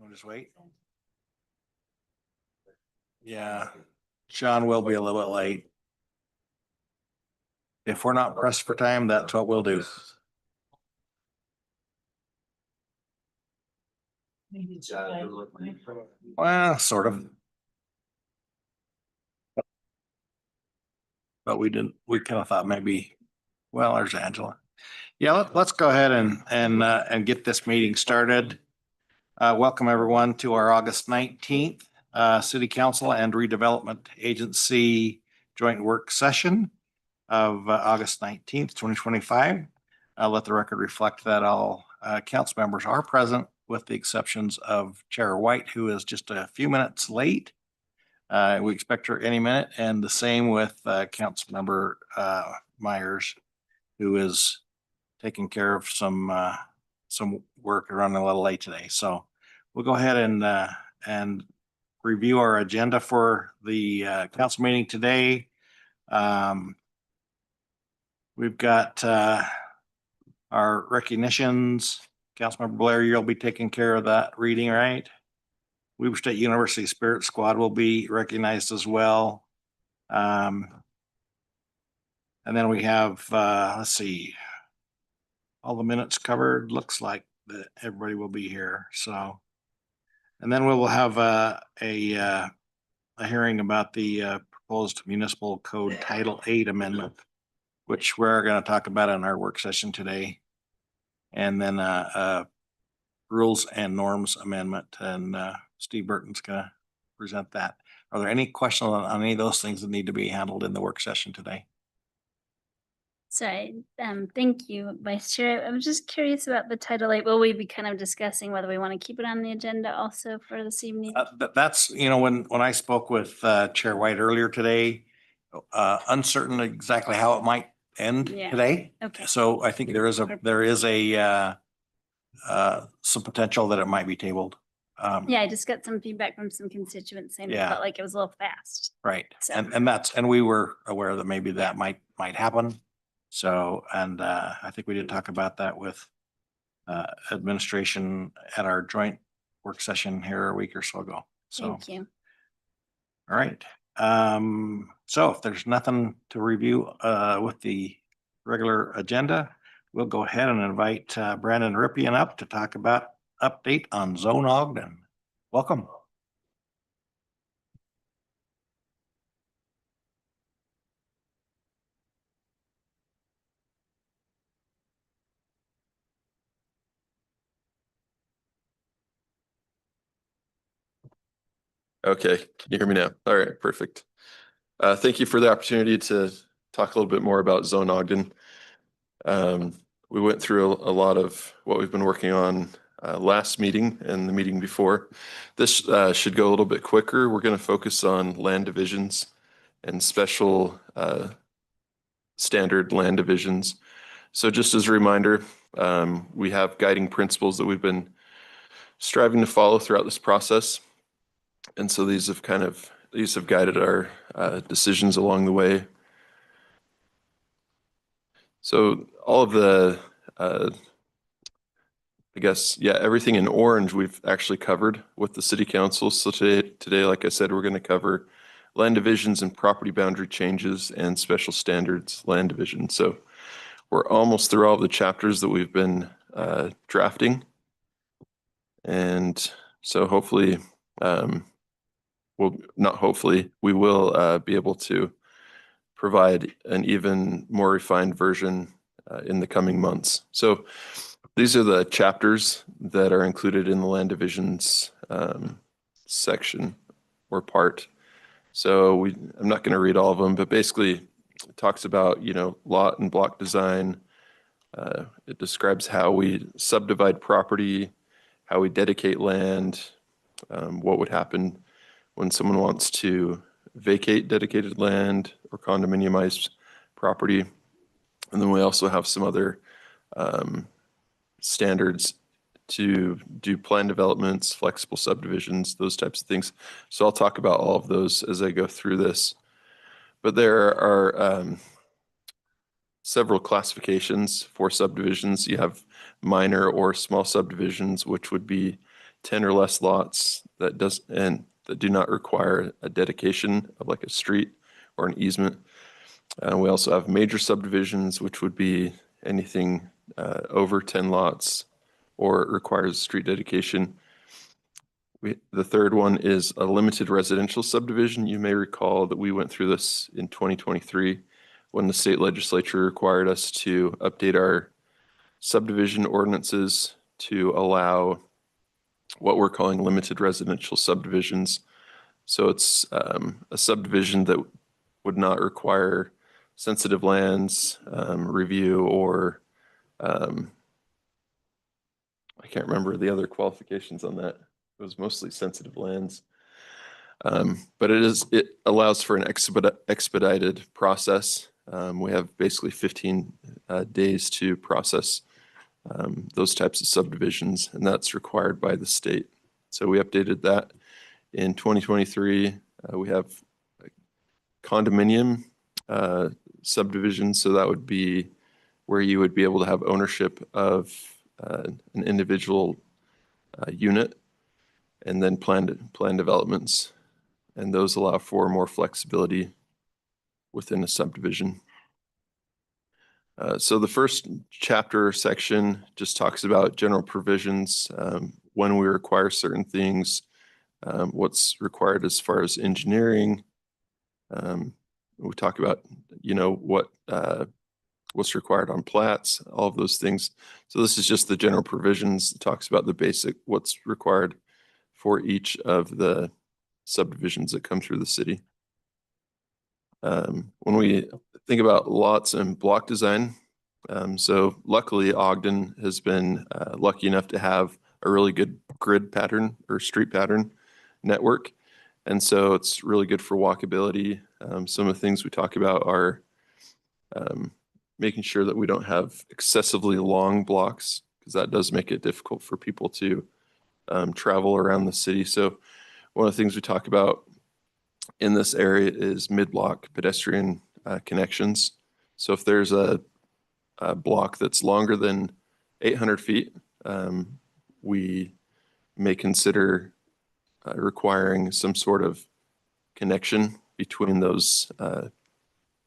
We'll just wait. Yeah, Sean will be a little bit late. If we're not pressed for time, that's what we'll do. Well, sort of. But we kind of thought maybe, well, there's Angela. Yeah, let's go ahead and get this meeting started. Welcome everyone to our August 19th City Council and Redevelopment Agency joint work session of August 19th, 2025. Let the record reflect that all council members are present with the exceptions of Chair White, who is just a few minutes late. We expect her any minute, and the same with Council Member Myers, who is taking care of some work, running a little late today. So we'll go ahead and review our agenda for the council meeting today. We've got our recognitions. Councilmember Blair, you'll be taking care of that reading, right? Weber State University Spirit Squad will be recognized as well. And then we have, let's see, all the minutes covered. Looks like that everybody will be here. So, and then we will have a hearing about the proposed Municipal Code Title 8 amendment, which we're going to talk about in our work session today. And then rules and norms amendment, and Steve Burton's going to present that. Are there any questions on any of those things that need to be handled in the work session today? Sorry, thank you, Vice Chair. I'm just curious about the Title 8. Will we be kind of discussing whether we want to keep it on the agenda also for this evening? That's, when I spoke with Chair White earlier today, uncertain exactly how it might end today. Okay. So I think there is some potential that it might be tabled. I just got some feedback from some constituents saying they felt like it was a little fast. Right. So. And we were aware that maybe that might happen. So, and I think we did talk about that with administration at our joint work session here a week or so ago. So. Thank you. All right. So if there's nothing to review with the regular agenda, we'll go ahead and invite Brandon Rippian up to talk about update on Zone Ogden. Welcome. Okay, can you hear me now? All right, perfect. Thank you for the opportunity to talk a little bit more about Zone Ogden. We went through a lot of what we've been working on last meeting and the meeting before. This should go a little bit quicker. We're going to focus on land divisions and special standard land divisions. So just as a reminder, we have guiding principles that we've been striving to follow throughout this process. And so these have guided our decisions along the way. So all of the, everything in orange we've actually covered with the city council. So today, like I said, we're going to cover land divisions and property boundary changes and special standards land division. So we're almost through all of the chapters that we've been drafting. And so hopefully, we will be able to provide an even more refined version in the coming months. So these are the chapters that are included in the land divisions section or part. So I'm not going to read all of them, but basically it talks about, lot and block design. It describes how we subdivide property, how we dedicate land, what would happen when someone wants to vacate dedicated land or condominiumize property. And then we also have some other standards to do plan developments, flexible subdivisions, those types of things. So I'll talk about all of those as I go through this. But there are several classifications for subdivisions. You have minor or small subdivisions, which would be 10 or less lots that do not require a dedication of like a street or an easement. We also have major subdivisions, which would be anything over 10 lots or requires street dedication. The third one is a limited residential subdivision. You may recall that we went through this in 2023 when the state legislature required us to update our subdivision ordinances to allow what we're calling limited residential subdivisions. So it's a subdivision that would not require sensitive lands review or I can't remember the other qualifications on that. It was mostly sensitive lands. But it allows for an expedited process. We have basically 15 days to process those types of subdivisions, and that's required by the state. So we updated that in 2023. We have condominium subdivisions, so that would be where you would be able to have ownership of an individual unit, and then planned developments, and those allow for more flexibility within a subdivision. So the first chapter section just talks about general provisions, when we require certain things, what's required as far as engineering. We talk about, what's required on plats, all of those things. So this is just the general provisions. It talks about the basic, what's required for each of the subdivisions that come through the city. When we think about lots and block design, so luckily Ogden has been lucky enough to have a really good grid pattern or street pattern network. And so it's really good for walkability. Some of the things we talk about are making sure that we don't have excessively long blocks, because that does make it difficult for people to travel around the city. So one of the things we talk about in this area is mid-block pedestrian connections. So if there's a block that's longer than 800 feet, we may consider requiring some sort of connection between those,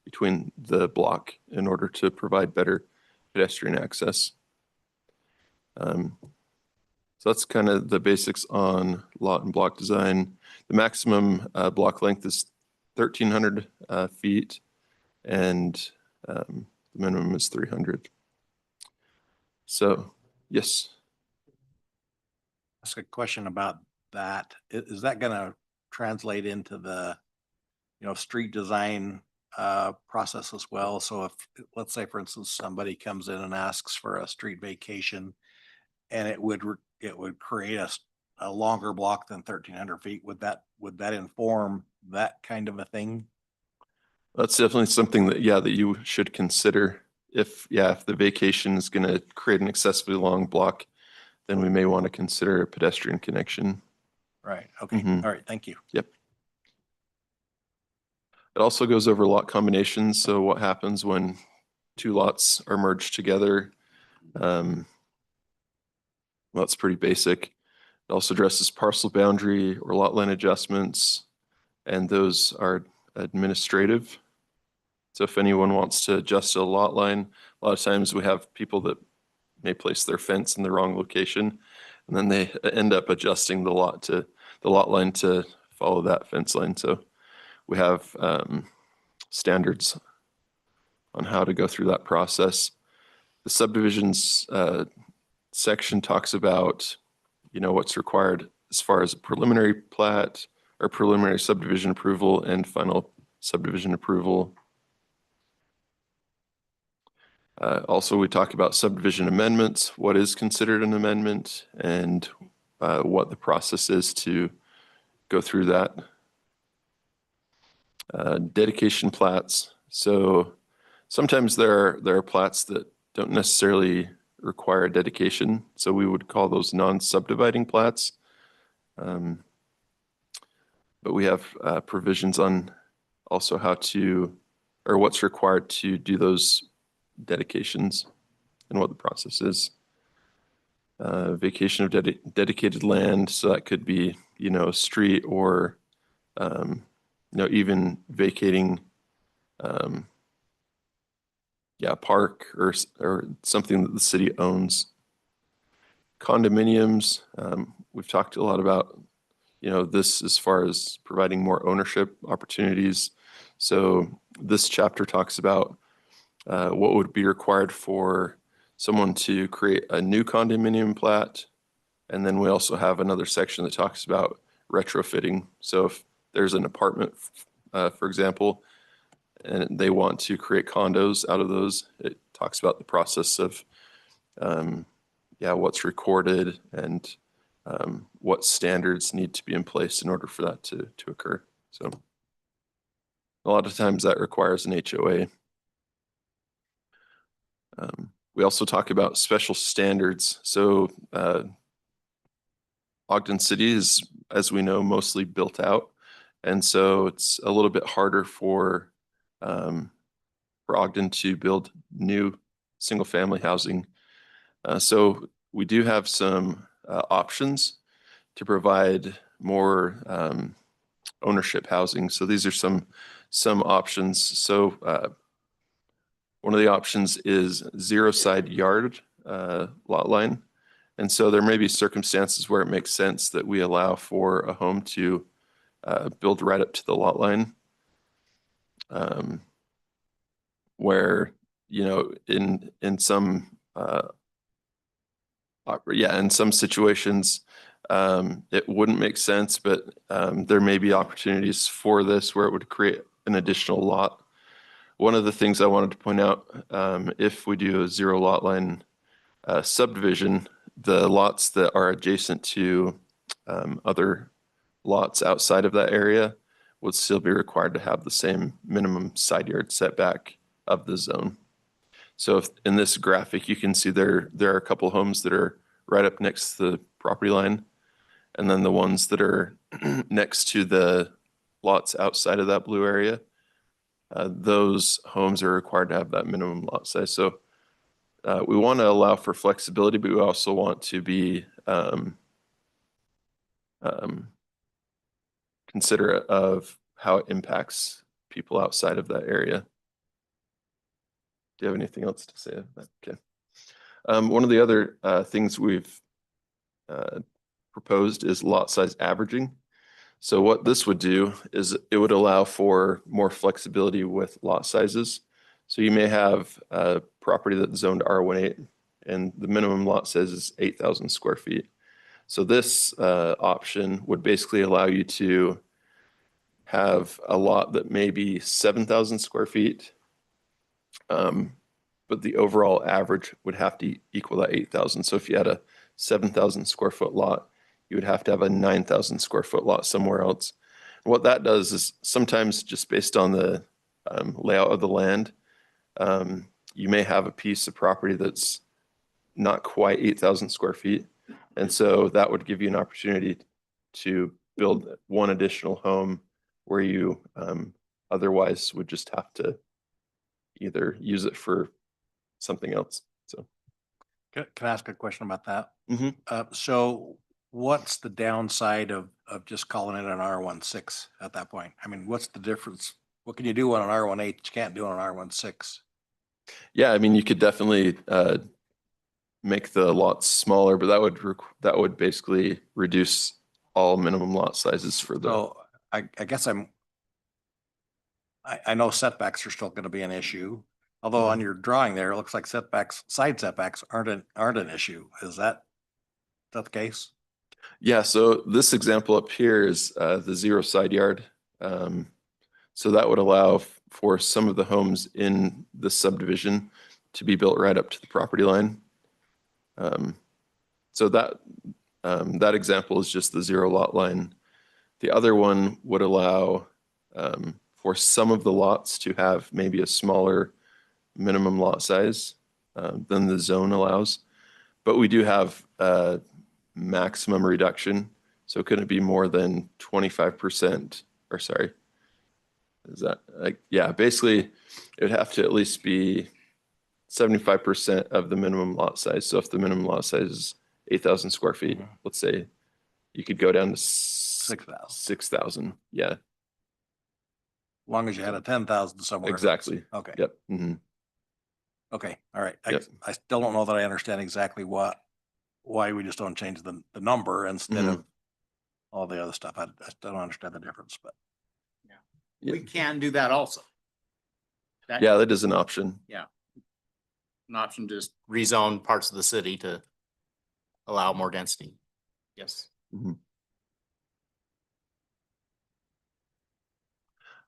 between the block in order to provide better pedestrian access. So that's kind of the basics on lot and block design. The maximum block length is 1,300 feet, and the minimum is 300. So, yes. Ask a question about that. Is that going to translate into the, street design process as well? So if, let's say, for instance, somebody comes in and asks for a street vacation, and it would create a longer block than 1,300 feet, would that inform that kind of a thing? That's definitely something that you should consider. If the vacation is going to create an excessively long block, then we may want to consider a pedestrian connection. Right. Okay. Mhm. All right. Thank you. Yep. It also goes over lot combinations. So what happens when two lots are merged together? Well, that's pretty basic. It also addresses parcel boundary or lot line adjustments, and those are administrative. So if anyone wants to adjust a lot line, a lot of times we have people that may place their fence in the wrong location, and then they end up adjusting the lot line to follow that fence line. So we have standards on how to go through that process. The subdivisions section talks about, what's required as far as a preliminary plat or preliminary subdivision approval and final subdivision approval. Also, we talk about subdivision amendments, what is considered an amendment, and what the process is to go through that. Dedication plats. So sometimes there are plats that don't necessarily require a dedication. So we would call those non-subdividing plats. But we have provisions on also what's required to do those dedications and what the process is. vacation of dedicated land. So that could be, a street or, even vacating, park or something that the city owns. Condominiums, we've talked a lot about, this as far as providing more ownership opportunities. So this chapter talks about what would be required for someone to create a new condominium plat. And then we also have another section that talks about retrofitting. So if there's an apartment, for example, and they want to create condos out of those, it talks about the process of, what's recorded and what standards need to be in place in order for that to occur. So a lot of times that requires an HOA. We also talk about special standards. So Ogden City is, as we know, mostly built out. And so it's a little bit harder for Ogden to build new single family housing. So we do have some options to provide more ownership housing. So these are some options. So one of the options is zero side yard lot line. And so there may be circumstances where it makes sense that we allow for a home to build right up to the lot line. Where, in some situations, it wouldn't make sense, but there may be opportunities for this where it would create an additional lot. One of the things I wanted to point out, if we do a zero lot line subdivision, the lots that are adjacent to other lots outside of that area would still be required to have the same minimum side yard setback of the zone. So if in this graphic, you can see there are a couple homes that are right up next to the property line. And then the ones that are next to the lots outside of that blue area, those homes are required to have that minimum lot size. So we want to allow for flexibility, but we also want to be considerate of how it impacts people outside of that area. Do you have anything else to say about that? Okay. One of the other things we've proposed is lot size averaging. So what this would do is it would allow for more flexibility with lot sizes. So you may have a property that's zoned R18 and the minimum lot size is 8,000 square feet. So this option would basically allow you to have a lot that may be 7,000 square feet, but the overall average would have to equal that 8,000. So if you had a 7,000 square foot lot, you would have to have a 9,000 square foot lot somewhere else. And what that does is sometimes just based on the layout of the land, you may have a piece of property that's not quite 8,000 square feet. And so that would give you an opportunity to build one additional home where you otherwise would just have to either use it for something else. So Can I ask a question about that? Mhm. So what's the downside of just calling it an R16 at that point? I mean, what's the difference? What can you do on an R18 that you can't do on an R16? Yeah, I mean, you could definitely make the lots smaller, but that would basically reduce all minimum lot sizes for the. So I guess I know setbacks are still going to be an issue. Although on your drawing there, it looks like side setbacks aren't an issue. Is that the case? Yeah, so this example up here is the zero side yard. So that would allow for some of the homes in the subdivision to be built right up to the property line. So that example is just the zero lot line. The other one would allow for some of the lots to have maybe a smaller minimum lot size than the zone allows. But we do have a maximum reduction. So it couldn't be more than 25%, or sorry, is that like, yeah, basically it would have to at least be 75% of the minimum lot size. So if the minimum lot size is 8,000 square feet. Mhm. Let's say you could go down to 6,000. 6,000. Yeah, As long as you had a 10,000 somewhere. exactly. Okay. Yep. hmm Okay. All right. Yep. I still don't know that I understand exactly why we just don't change the number instead Mhm. of all the other stuff. I still don't understand the difference, but Yeah. We can do that also. That- Yeah, that is an option. An option, just rezone parts of the city to allow more density. Yes.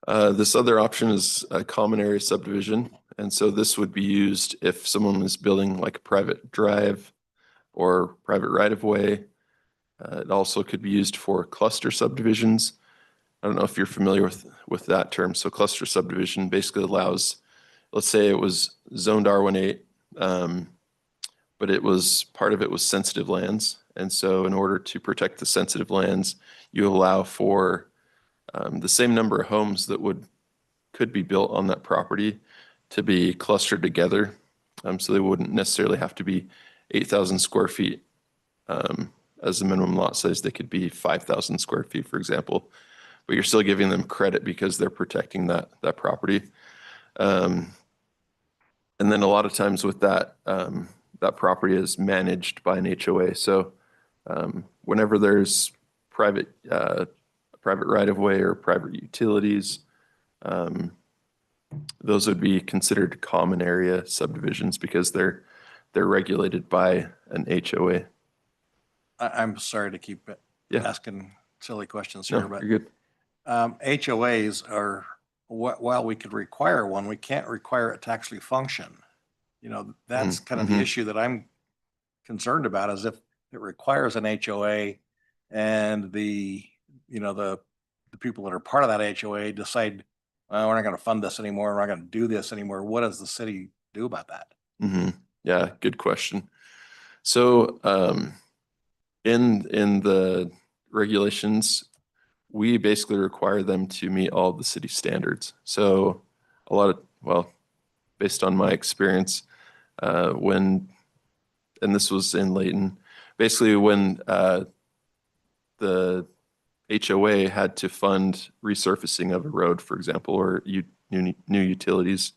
This other option is a common area subdivision. And so this would be used if someone was building like a private drive or private right of way. It also could be used for cluster subdivisions. I don't know if you're familiar with that term. So cluster subdivision basically allows, let's say it was zoned R18, but it was, part of it was sensitive lands. And so in order to protect the sensitive lands, you allow for the same number of homes that could be built on that property to be clustered together. So they wouldn't necessarily have to be 8,000 square feet as the minimum lot size. They could be 5,000 square feet, for example, but you're still giving them credit because they're protecting that property. And then a lot of times with that, that property is managed by an HOA. So whenever there's private right of way or private utilities, those would be considered common area subdivisions because they're regulated by an HOA. I'm sorry to keep Yeah. asking silly questions here, No, but you're good. HOAs are, while we could require one, we can't require it to actually function. You know, that's kind of the mhm. issue that I'm concerned about, is if it requires an HOA and the people that are part of that HOA decide, well, we're not going to fund this anymore, we're not going to do this anymore. What does the city do about that? Yeah, good question. So in the regulations, we basically require them to meet all the city standards. So a lot of, well, based on my experience, and this was in Layton, basically when the HOA had to fund resurfacing of a road, for example, or new utilities,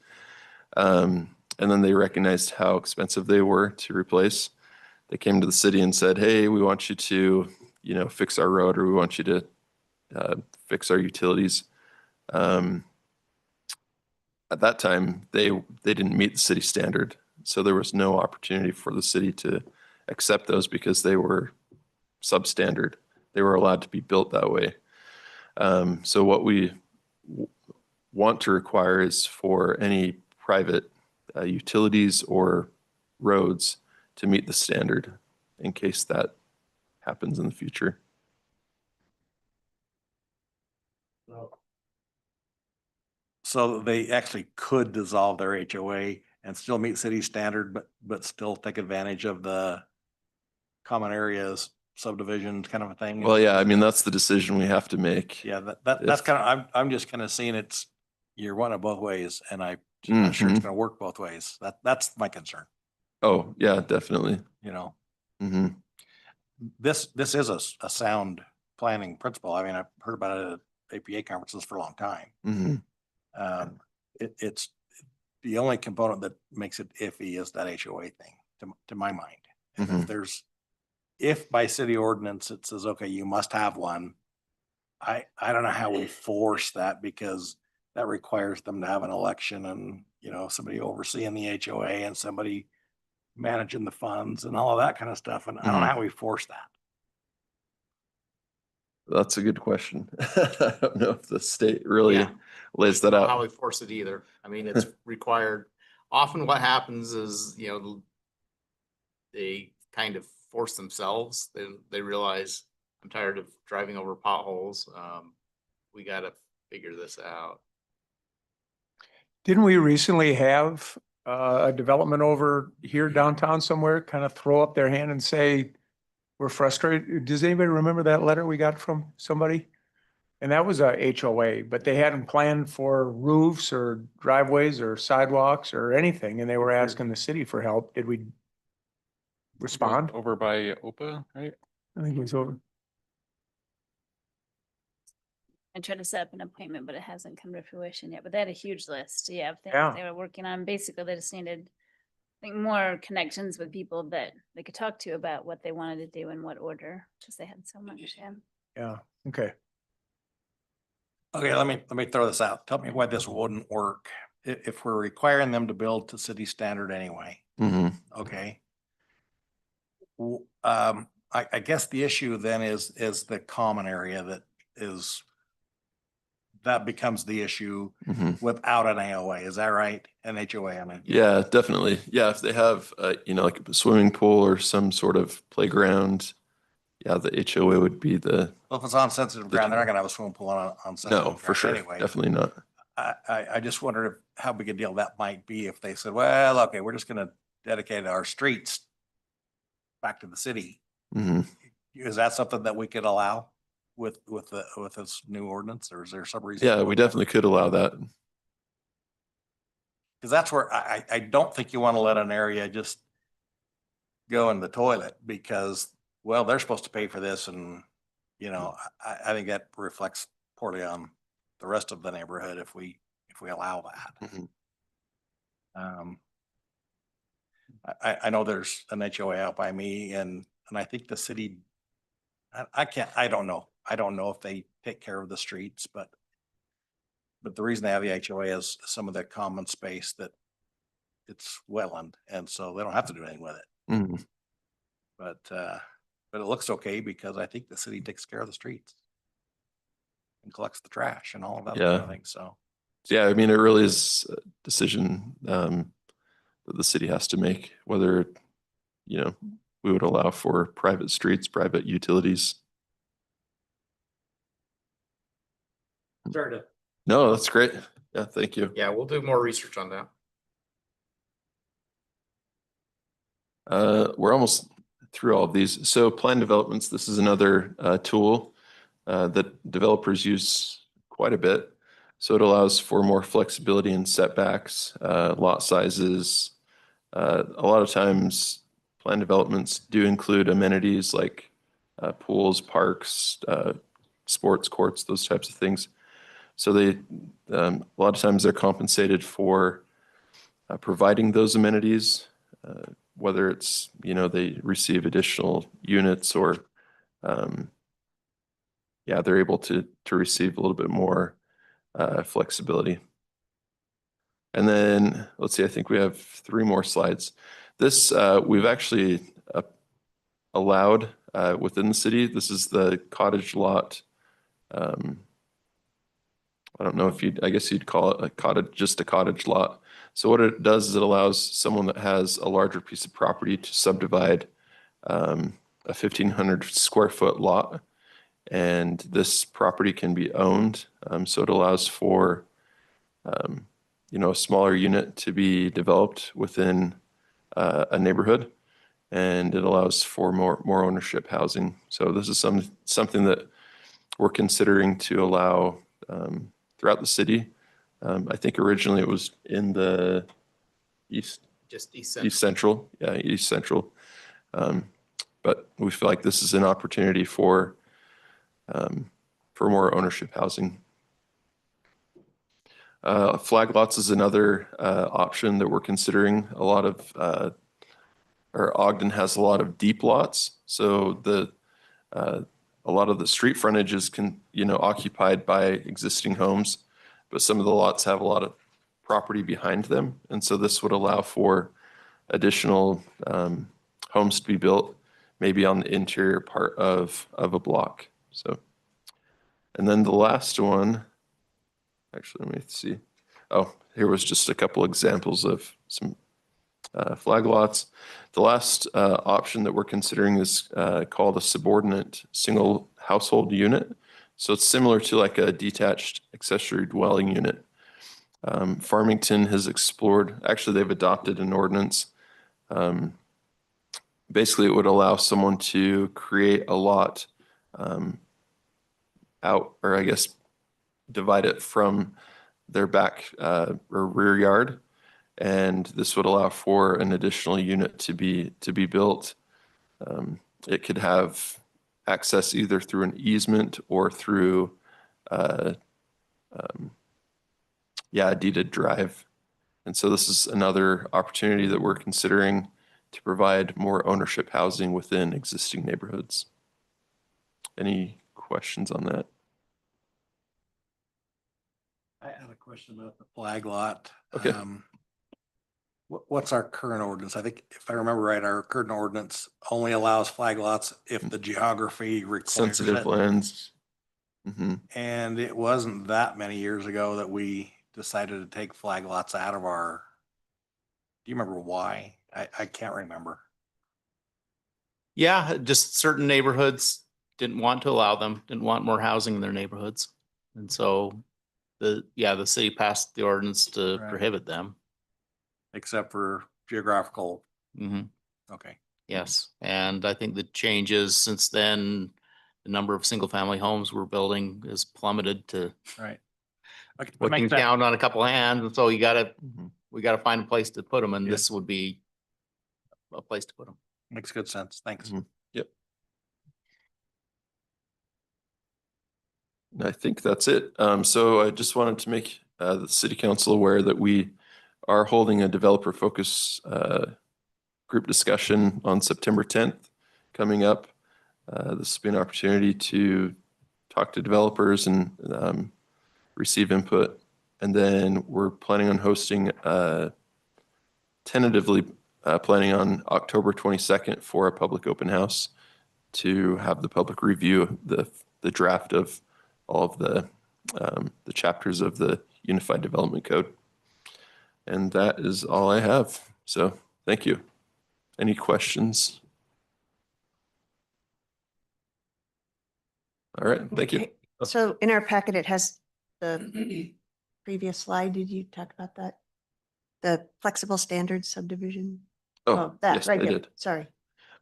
and then they recognized how expensive they were to replace. They came to the city and said, "Hey, we want you to, fix our road, or we want you to fix our utilities." At that time, they didn't meet the city standard, so there was no opportunity for the city to accept those because they were substandard. They were allowed to be built that way. So what we want to require is for any private utilities or roads to meet the standard in case that happens in the future. So they actually could dissolve their HOA and still meet city standard, but still take advantage of the common areas subdivision kind of a thing. Well, yeah, I mean, that's the decision we have to make. Yeah, that's If- kind of, I'm just kind of seeing you're one of both ways, and I'm not sure it's Mhm. going to work both ways. That's my concern, Oh, yeah, definitely. hmm This is a sound planning principle. I mean, I've heard about it at APA conferences for a long time. hmm It's the only component that makes it iffy is that HOA thing, to my mind. And Mhm. if by city ordinance it says, okay, you must have one, I don't know how we force that, because that requires them to have an election and, somebody overseeing the HOA and somebody managing the funds and all of that kind of stuff. And I don't know how we force that. That's a good question. I don't know if the state really Yeah. lays that Don't know How out. we force it either. I mean, it's required. Often what happens is, they kind of force themselves. They realize, I'm tired of driving over potholes. We gotta figure this out. Didn't we recently have a development over here downtown somewhere kind of throw up their hand and say, we're frustrated? Does anybody remember that letter we got from somebody? And that was a HOA, but they hadn't planned for roofs or driveways or sidewalks or anything, and they were asking the city for help. Did we respond. Over by OPA, right? I think it was over. I tried to set up an appointment, but it hasn't come to fruition yet. But they had a huge list, yeah, of things Yeah. they were working on. Basically, they just needed, I think, more connections with people that they could talk to about what they wanted to do in what order, because they had so much. Yeah. Yeah, okay. Okay, let me throw this out. Tell me why this wouldn't work. If we're requiring them to build to city standard anyway, Mhm. okay? I guess the issue then is the common area that becomes the issue Mhm. without an AOA. Is that right? An HOA, I mean. Yeah, definitely. Yeah, if they have, like a swimming pool or some sort of playground, yeah, the HOA would be the, Well, if it's on sensitive The ground, they're not tool. gonna have a swimming pool on sensitive no, ground for sure. anyway. Definitely not. I just wondered how big a deal that might be if they said, well, okay, we're just gonna dedicate our streets back to the city. Mhm. Is that something that we could allow with this new ordinance, or is there some reason? Yeah, we definitely could allow that. Because that's where I don't think you want to let an area just go in the toilet because, well, they're supposed to pay for this and, I think that reflects poorly on the rest of the neighborhood if we allow that. Mhm. I know there's an HOA out by me and I think the city, I don't know. I don't know if they take care of the streets, but the reason they have the HOA is some of the common space that it's wetland, and so they don't have to do anything with it. Mhm. But it looks okay because I think the city takes care of the streets and collects the trash and all of that kind Yeah. of thing. So Yeah, I mean, it really is a decision that the city has to make, whether, we would allow for private streets, private utilities. sorry to. No, that's great. Yeah, thank you. Yeah, we'll do more research on that. We're almost through all of these. So plan developments, this is another tool that developers use quite a bit. So it allows for more flexibility in setbacks, lot sizes. A lot of times plan developments do include amenities like pools, parks, sports courts, those types of things. So they, a lot of times they're compensated for providing those amenities, whether it's, they receive additional units or, yeah, they're able to receive a little bit more flexibility. And then, let's see, I think we have 3 more slides. This, we've actually allowed within the city. This is the cottage lot. I don't know if I guess you'd call it a cottage, just a cottage lot. So what it does is it allows someone that has a larger piece of property to subdivide a 1,500 square foot lot. And this property can be owned. So it allows for, a smaller unit to be developed within a neighborhood. And it allows for more ownership housing. So this is something that we're considering to allow throughout the city. I think originally it was in the east central. Yeah, east central. But we feel like this is an opportunity for more ownership housing. Flag lots is another option that we're considering. Ogden has a lot of deep lots. So a lot of the street frontage is occupied by existing homes, but some of the lots have a lot of property behind them. And so this would allow for additional homes to be built, maybe on the interior part of a block. So, and then the last one, actually, let me see. Oh, here was just a couple examples of some flag lots. The last option that we're considering is called a subordinate single household unit. So it's similar to like a detached accessory dwelling unit. Farmington has explored, actually they've adopted an ordinance. Basically it would allow someone to create a lot out, or I guess divide it from their back or rear yard. And this would allow for an additional unit to be built It could have access either through an easement or through, a deeded drive. And so this is another opportunity that we're considering to provide more ownership housing within existing neighborhoods. Any questions on that? I had a question about the flag lot. Okay. What's our current ordinance? I think if I remember right, our current ordinance only allows flag lots if the geography requires Sensitive it. lands. Mhm. And it wasn't that many years ago that we decided to take flag lots out of our, do you remember why? I can't remember. Yeah, just certain neighborhoods didn't want to allow them, didn't want more housing in their neighborhoods. And so the city passed the ordinance to Right. prohibit them. Except for geographical, Mhm. okay. Yes, and I think the changes since then, the number of single family homes we're building has plummeted to Right. Okay, what can makes sense. count on a couple hands. And so we Mhm. gotta find a place to put them, and Yeah. this would be a place to put them. Makes good sense. Thanks. Mhm. Yep. And I think that's it. So I just wanted to make the city council aware that we are holding a developer focus group discussion on September 10th coming up. This will be an opportunity to talk to developers and receive input. And then we're planning on hosting, tentatively planning on October 22nd for a public open house to have the public review the draft of all of the chapters of the Unified Development Code. And that is all I have. So thank you. Any questions? All right, thank you. Okay, so in our packet, it has the previous slide. Did you talk about that? The flexible standard subdivision? Oh, That yes, right I there. did. Sorry.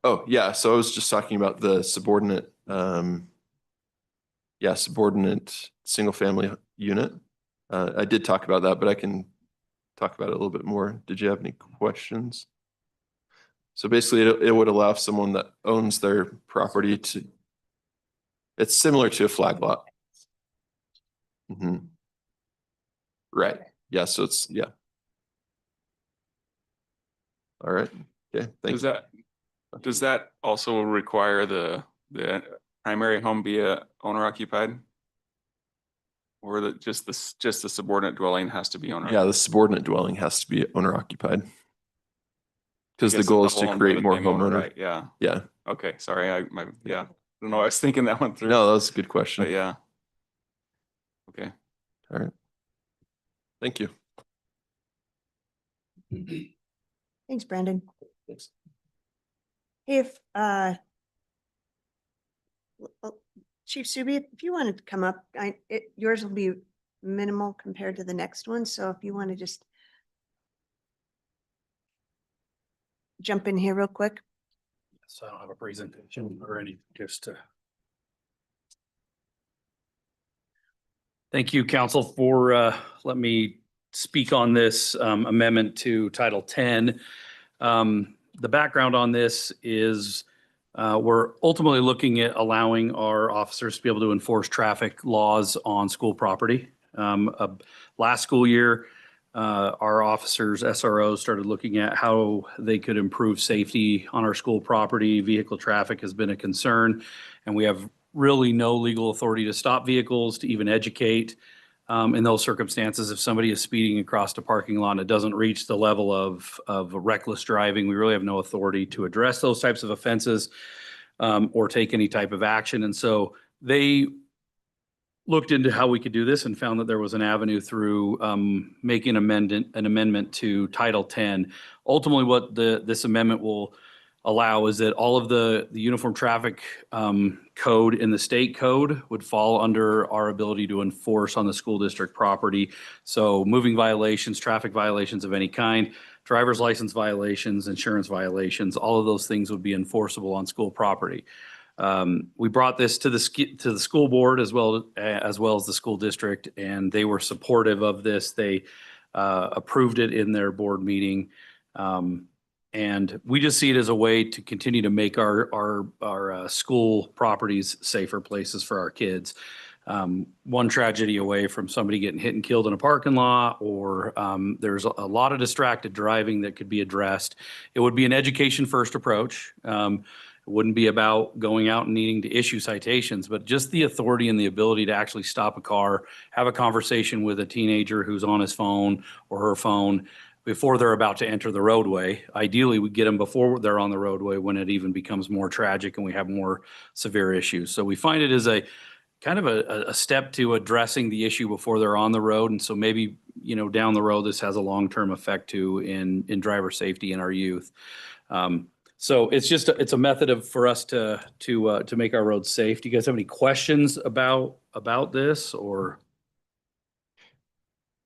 Oh, yeah, so I was just talking about the subordinate, subordinate single-family unit. I did talk about that, but I can talk about it a little bit more. Did you have any questions? So basically, it would allow someone that owns their property to, it's similar to a flag lot. Mhm. Right, yeah, so it's, yeah. All right, okay, thank you. Does that also require the primary home be owner occupied? Or just the subordinate dwelling has to be owner? Yeah, the subordinate dwelling has to be owner occupied. Because the Guess goal the is to whole create unit more name owner, homeowner. right? Yeah, Yeah, okay, sorry, I don't know, I was thinking that one through. no, that was a good But question. yeah. Okay. All right. Thank you. Thanks, Brandon. Thanks. If Chief Subi, if you wanted to come up, yours will be minimal compared to the next one. So if you want to just jump in here real quick. So I don't have a presentation or any, just thank you, council, for letting me speak on this amendment to Title 10. The background on this is we're ultimately looking at allowing our officers to be able to enforce traffic laws on school property. Last school year, our officers, SROs, started looking at how they could improve safety on our school property. Vehicle traffic has been a concern, and we have really no legal authority to stop vehicles, to even educate. In those circumstances, if somebody is speeding across the parking lot and it doesn't reach the level of reckless driving, we really have no authority to address those types of offenses or take any type of action. And so they looked into how we could do this and found that there was an avenue through making an amendment to Title 10. Ultimately, what this amendment will allow is that all of the uniform traffic code in the state code would fall under our ability to enforce on the school district property. So moving violations, traffic violations of any kind, driver's license violations, insurance violations, all of those things would be enforceable on school property. We brought this to the school board as well as the school district, and they were supportive of this. They approved it in their board meeting. And we just see it as a way to continue to make our school properties safer places for our kids. One tragedy away from somebody getting hit and killed in a parking lot, or there's a lot of distracted driving that could be addressed. It would be an education first approach. It wouldn't be about going out and needing to issue citations, but just the authority and the ability to actually stop a car, have a conversation with a teenager who's on his phone or her phone before they're about to enter the roadway. Ideally, we get them before they're on the roadway when it even becomes more tragic and we have more severe issues. So we find it as a kind of a step to addressing the issue before they're on the road. And so maybe, you know, down the road, this has a long-term effect too in driver safety in our youth. So it's a method for us to make our roads safe. Do you guys have any questions about this, or?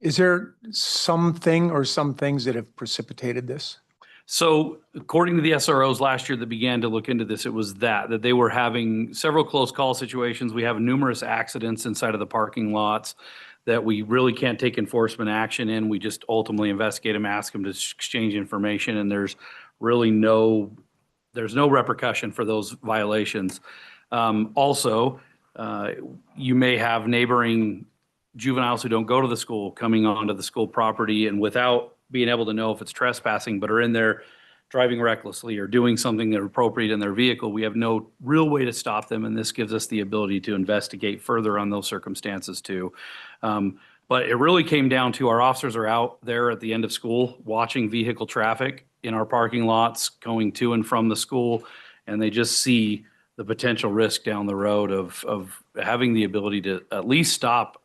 Is there something or some things that have precipitated this? So according to the SROs last year that began to look into this, it was that they were having several close call situations. We have numerous accidents inside of the parking lots that we really can't take enforcement action in. We just ultimately investigate them, ask them to exchange information, and there's really no repercussion for those violations. Also, you may have neighboring juveniles who don't go to the school coming onto the school property and without being able to know if it's trespassing, but are in there driving recklessly or doing something that appropriate in their vehicle. We have no real way to stop them, and this gives us the ability to investigate further on those circumstances too. But it really came down to our officers are out there at the end of school watching vehicle traffic in our parking lots going to and from the school, and they just see the potential risk down the road of having the ability to at least stop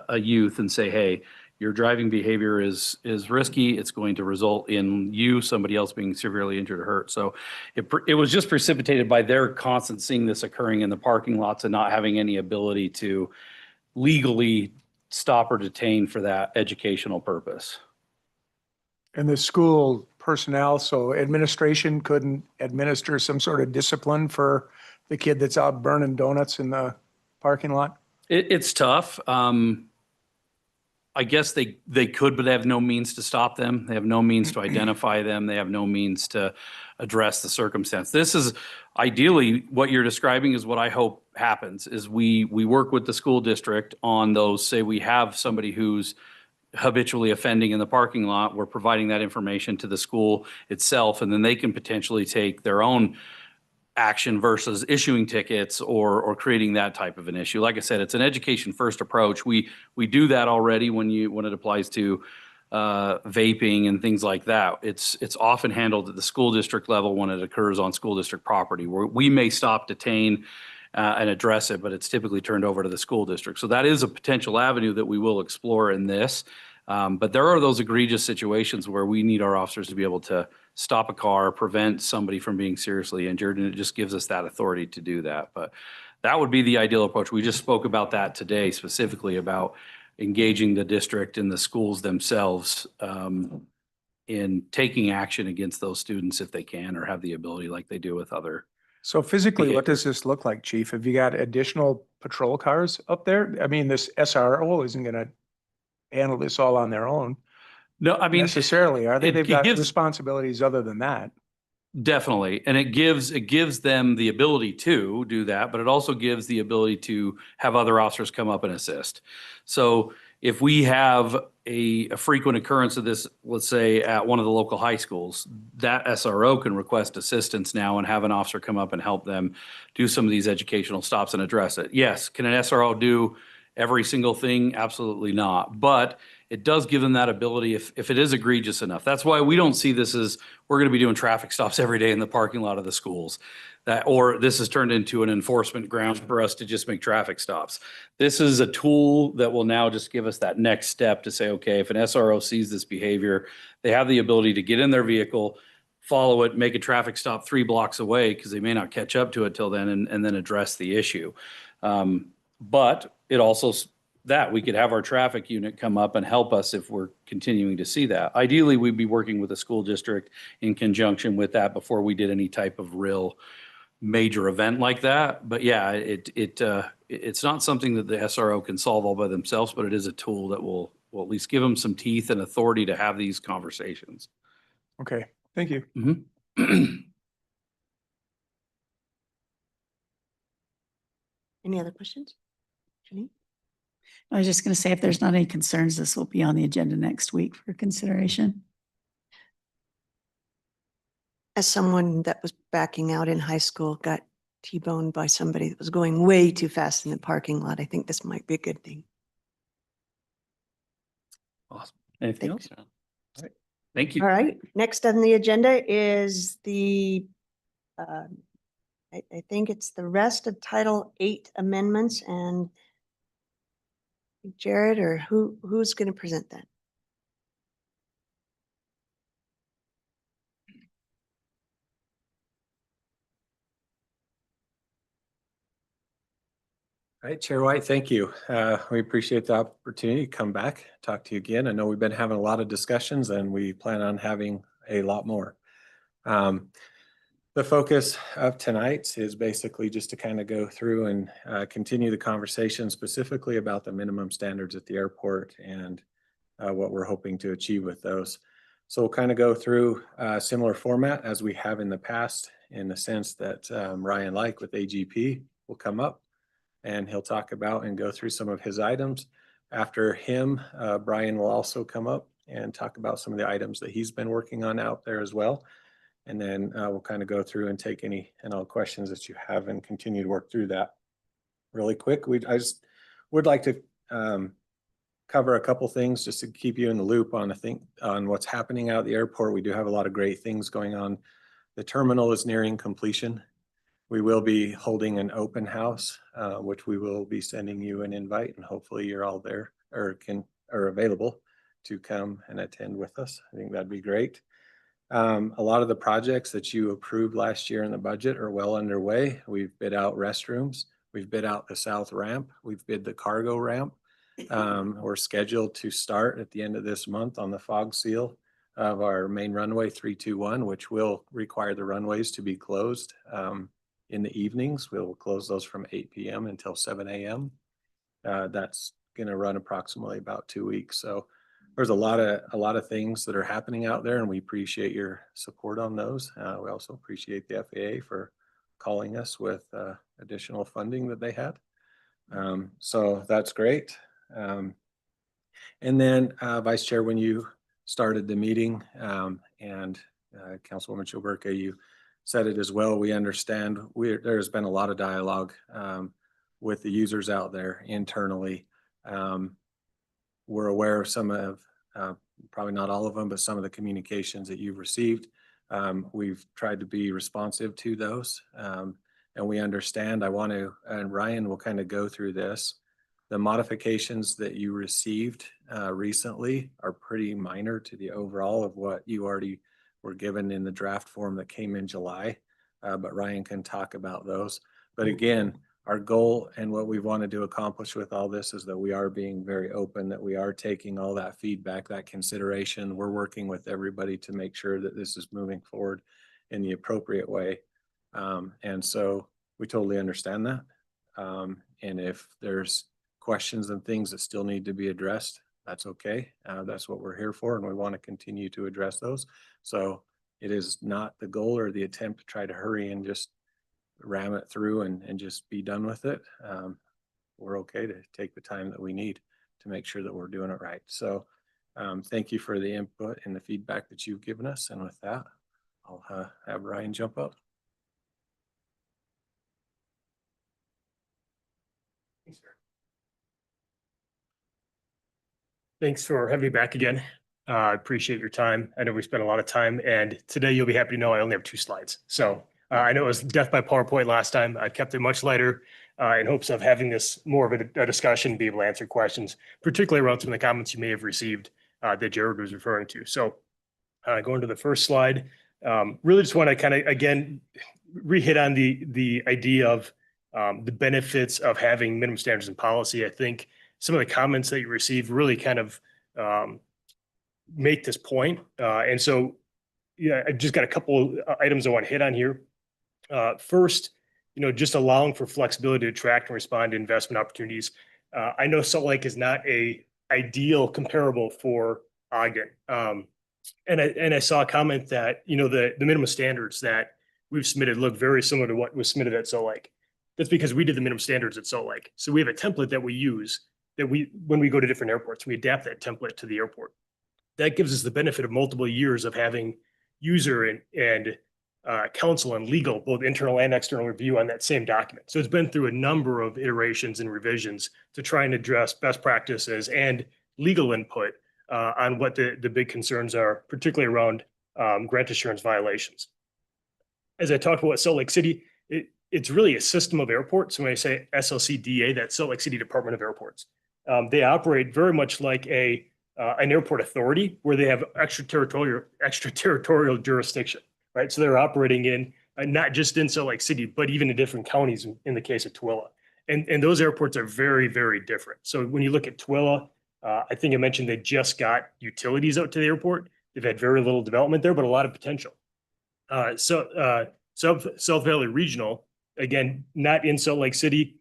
a youth and say, hey, your driving behavior is risky. It's going to result in somebody else being severely injured or hurt. So it was just precipitated by their constant seeing this occurring in the parking lots and not having any ability to legally stop or detain for that educational purpose. And the school personnel, so administration couldn't administer some sort of discipline for the kid that's out burning donuts in the parking lot? It's tough. I guess they could, but they have no means to stop them. They have no means to identify them. They have no means to address the circumstance. This is ideally what you're describing is what I hope happens is we work with the school district on those, say we have somebody who's habitually offending in the parking lot, we're providing that information to the school itself, and then they can potentially take their own action versus issuing tickets or creating that type of an issue. Like I said, it's an education first approach. We do that already when it applies to vaping and things like that. It's often handled at the school district level when it occurs on school district property, where we may stop, detain, and address it, but it's typically turned over to the school district. So that is a potential avenue that we will explore in this. But there are those egregious situations where we need our officers to be able to stop a car, prevent somebody from being seriously injured, and it just gives us that authority to do that. But that would be the ideal approach. We just spoke about that today, specifically about engaging the district and the schools themselves in taking action against those students if they can or have the ability like they do with other. So physically, what does this look like, Chief? Have you got additional patrol cars up there? I mean, this SRO isn't going to handle this all on their own. No, I mean, necessarily, are they? it They've got gives- responsibilities other than that. Definitely. And it gives them the ability to do that, but it also gives the ability to have other officers come up and assist. So if we have a frequent occurrence of this, let's say at one of the local high schools, that SRO can request assistance now and have an officer come up and help them do some of these educational stops and address it. Yes. Can an SRO do every single thing? Absolutely not. But it does give them that ability if it is egregious enough. That's why we don't see this as we're going to be doing traffic stops every day in the parking lot of the schools. Or this has turned into an enforcement ground for us to just make traffic stops. This is a tool that will now just give us that next step to say, okay, if an SRO sees this behavior, they have the ability to get in their vehicle, follow it, make a traffic stop 3 blocks away because they may not catch up to it till then, and then address the issue. But it also that we could have our traffic unit come up and help us if we're continuing to see that. Ideally, we'd be working with the school district in conjunction with that before we did any type of real major event like that. But yeah, it's not something that the SRO can solve all by themselves, but it is a tool that will at least give them some teeth and authority to have these conversations. Okay. Thank you. Mhm. Any other questions? Janine? I was just going to say, if there's not any concerns, this will be on the agenda next week for consideration. As someone that was backing out in high school, got T-boned by somebody that was going way too fast in the parking lot, I think this might be a good thing. Awesome. Anything else? Thanks. All right. Thank you. All right, next on the agenda is the, I think it's the rest of Title 8 amendments, and Jared, or who's going to present that? All right, Chair White, thank you. We appreciate the opportunity to come back, talk to you again. I know we've been having a lot of discussions and we plan on having a lot more. The focus of tonight is basically just to kind of go through and continue the conversation specifically about the minimum standards at the airport and what we're hoping to achieve with those. So we'll kind of go through a similar format as we have in the past, in the sense that Ryan Like with AGP will come up and he'll talk about and go through some of his items. After him, Brian will also come up and talk about some of the items that he's been working on out there as well. And then we'll kind of go through and take any and all questions that you have and continue to work through that. Really quick, I just would like to cover a couple things just to keep you in the loop on what's happening out at the airport. We do have a lot of great things going on. The terminal is nearing completion. We will be holding an open house, which we will be sending you an invite, and hopefully you're all there or are available to come and attend with us. I think that'd be great. A lot of the projects that you approved last year in the budget are well underway. We've bid out restrooms. We've bid out the south ramp. We've bid the cargo ramp. We're scheduled to start at the end of this month on the fog seal of our main runway 321, which will require the runways to be closed in the evenings. We'll close those from 8 p.m. until 7 a.m. That's going to run approximately about 2 weeks. So there's a lot of things that are happening out there, and we appreciate your support on those. We also appreciate the FAA for calling us with additional funding that they had. So that's great. And then Vice Chair, when you started the meeting and Councilwoman Chilberka, you said it as well. We understand there's been a lot of dialogue with the users out there internally. We're aware of some of, probably not all of them, but some of the communications that you've received. We've tried to be responsive to those, and we understand. And Ryan will kind of go through this. The modifications that you received recently are pretty minor to the overall of what you already were given in the draft form that came in July, but Ryan can talk about those. But again, our goal and what we wanted to accomplish with all this is that we are being very open, that we are taking all that feedback, that consideration. We're working with everybody to make sure that this is moving forward in the appropriate way. And so we totally understand that. And if there's questions and things that still need to be addressed, that's okay. That's what we're here for, and we want to continue to address those. So it is not the goal or the attempt to try to hurry and just ram it through and just be done with it. We're okay to take the time that we need to make sure that we're doing it right. So thank you for the input and the feedback that you've given us. And with that, I'll have Ryan jump up. Thanks, sir. Thanks for having me back again. I appreciate your time. I know we spent a lot of time, and today you'll be happy to know I only have 2 slides. So I know it was death by PowerPoint last time. I kept it much lighter in hopes of having this more of a discussion, be able to answer questions, particularly around some of the comments you may have received that Jared was referring to. So going to the first slide, really just want to kind of, again, re-hit on the idea of the benefits of having minimum standards in policy. I think some of the comments that you received really kind of make this point. And so, yeah, I just got a couple items I want to hit on here. First, just allowing for flexibility to attract and respond to investment opportunities. I know Salt Lake is not a ideal comparable for Ogden. And I saw a comment that, the minimum standards that we've submitted look very similar to what was submitted at Salt Lake. That's because we did the minimum standards at Salt Lake. So we have a template that we use when we go to different airports, we adapt that template to the airport. That gives us the benefit of multiple years of having user and counsel and legal, both internal and external review on that same document. So it's been through a number of iterations and revisions to try and address best practices and legal input on what the big concerns are, particularly around grant assurance violations. As I talked about Salt Lake City, it's really a system of airports. So when I say SLCDA, that's Salt Lake City Department of Airports. They operate very much like an airport authority where they have extraterritorial jurisdiction, right? So they're operating in not just in Salt Lake City, but even in different counties in the case of Tooele. And those airports are very, very different. So when you look at Tooele, I think I mentioned they just got utilities out to the airport. They've had very little development there, but a lot of potential. South Valley Regional, again, not in Salt Lake City,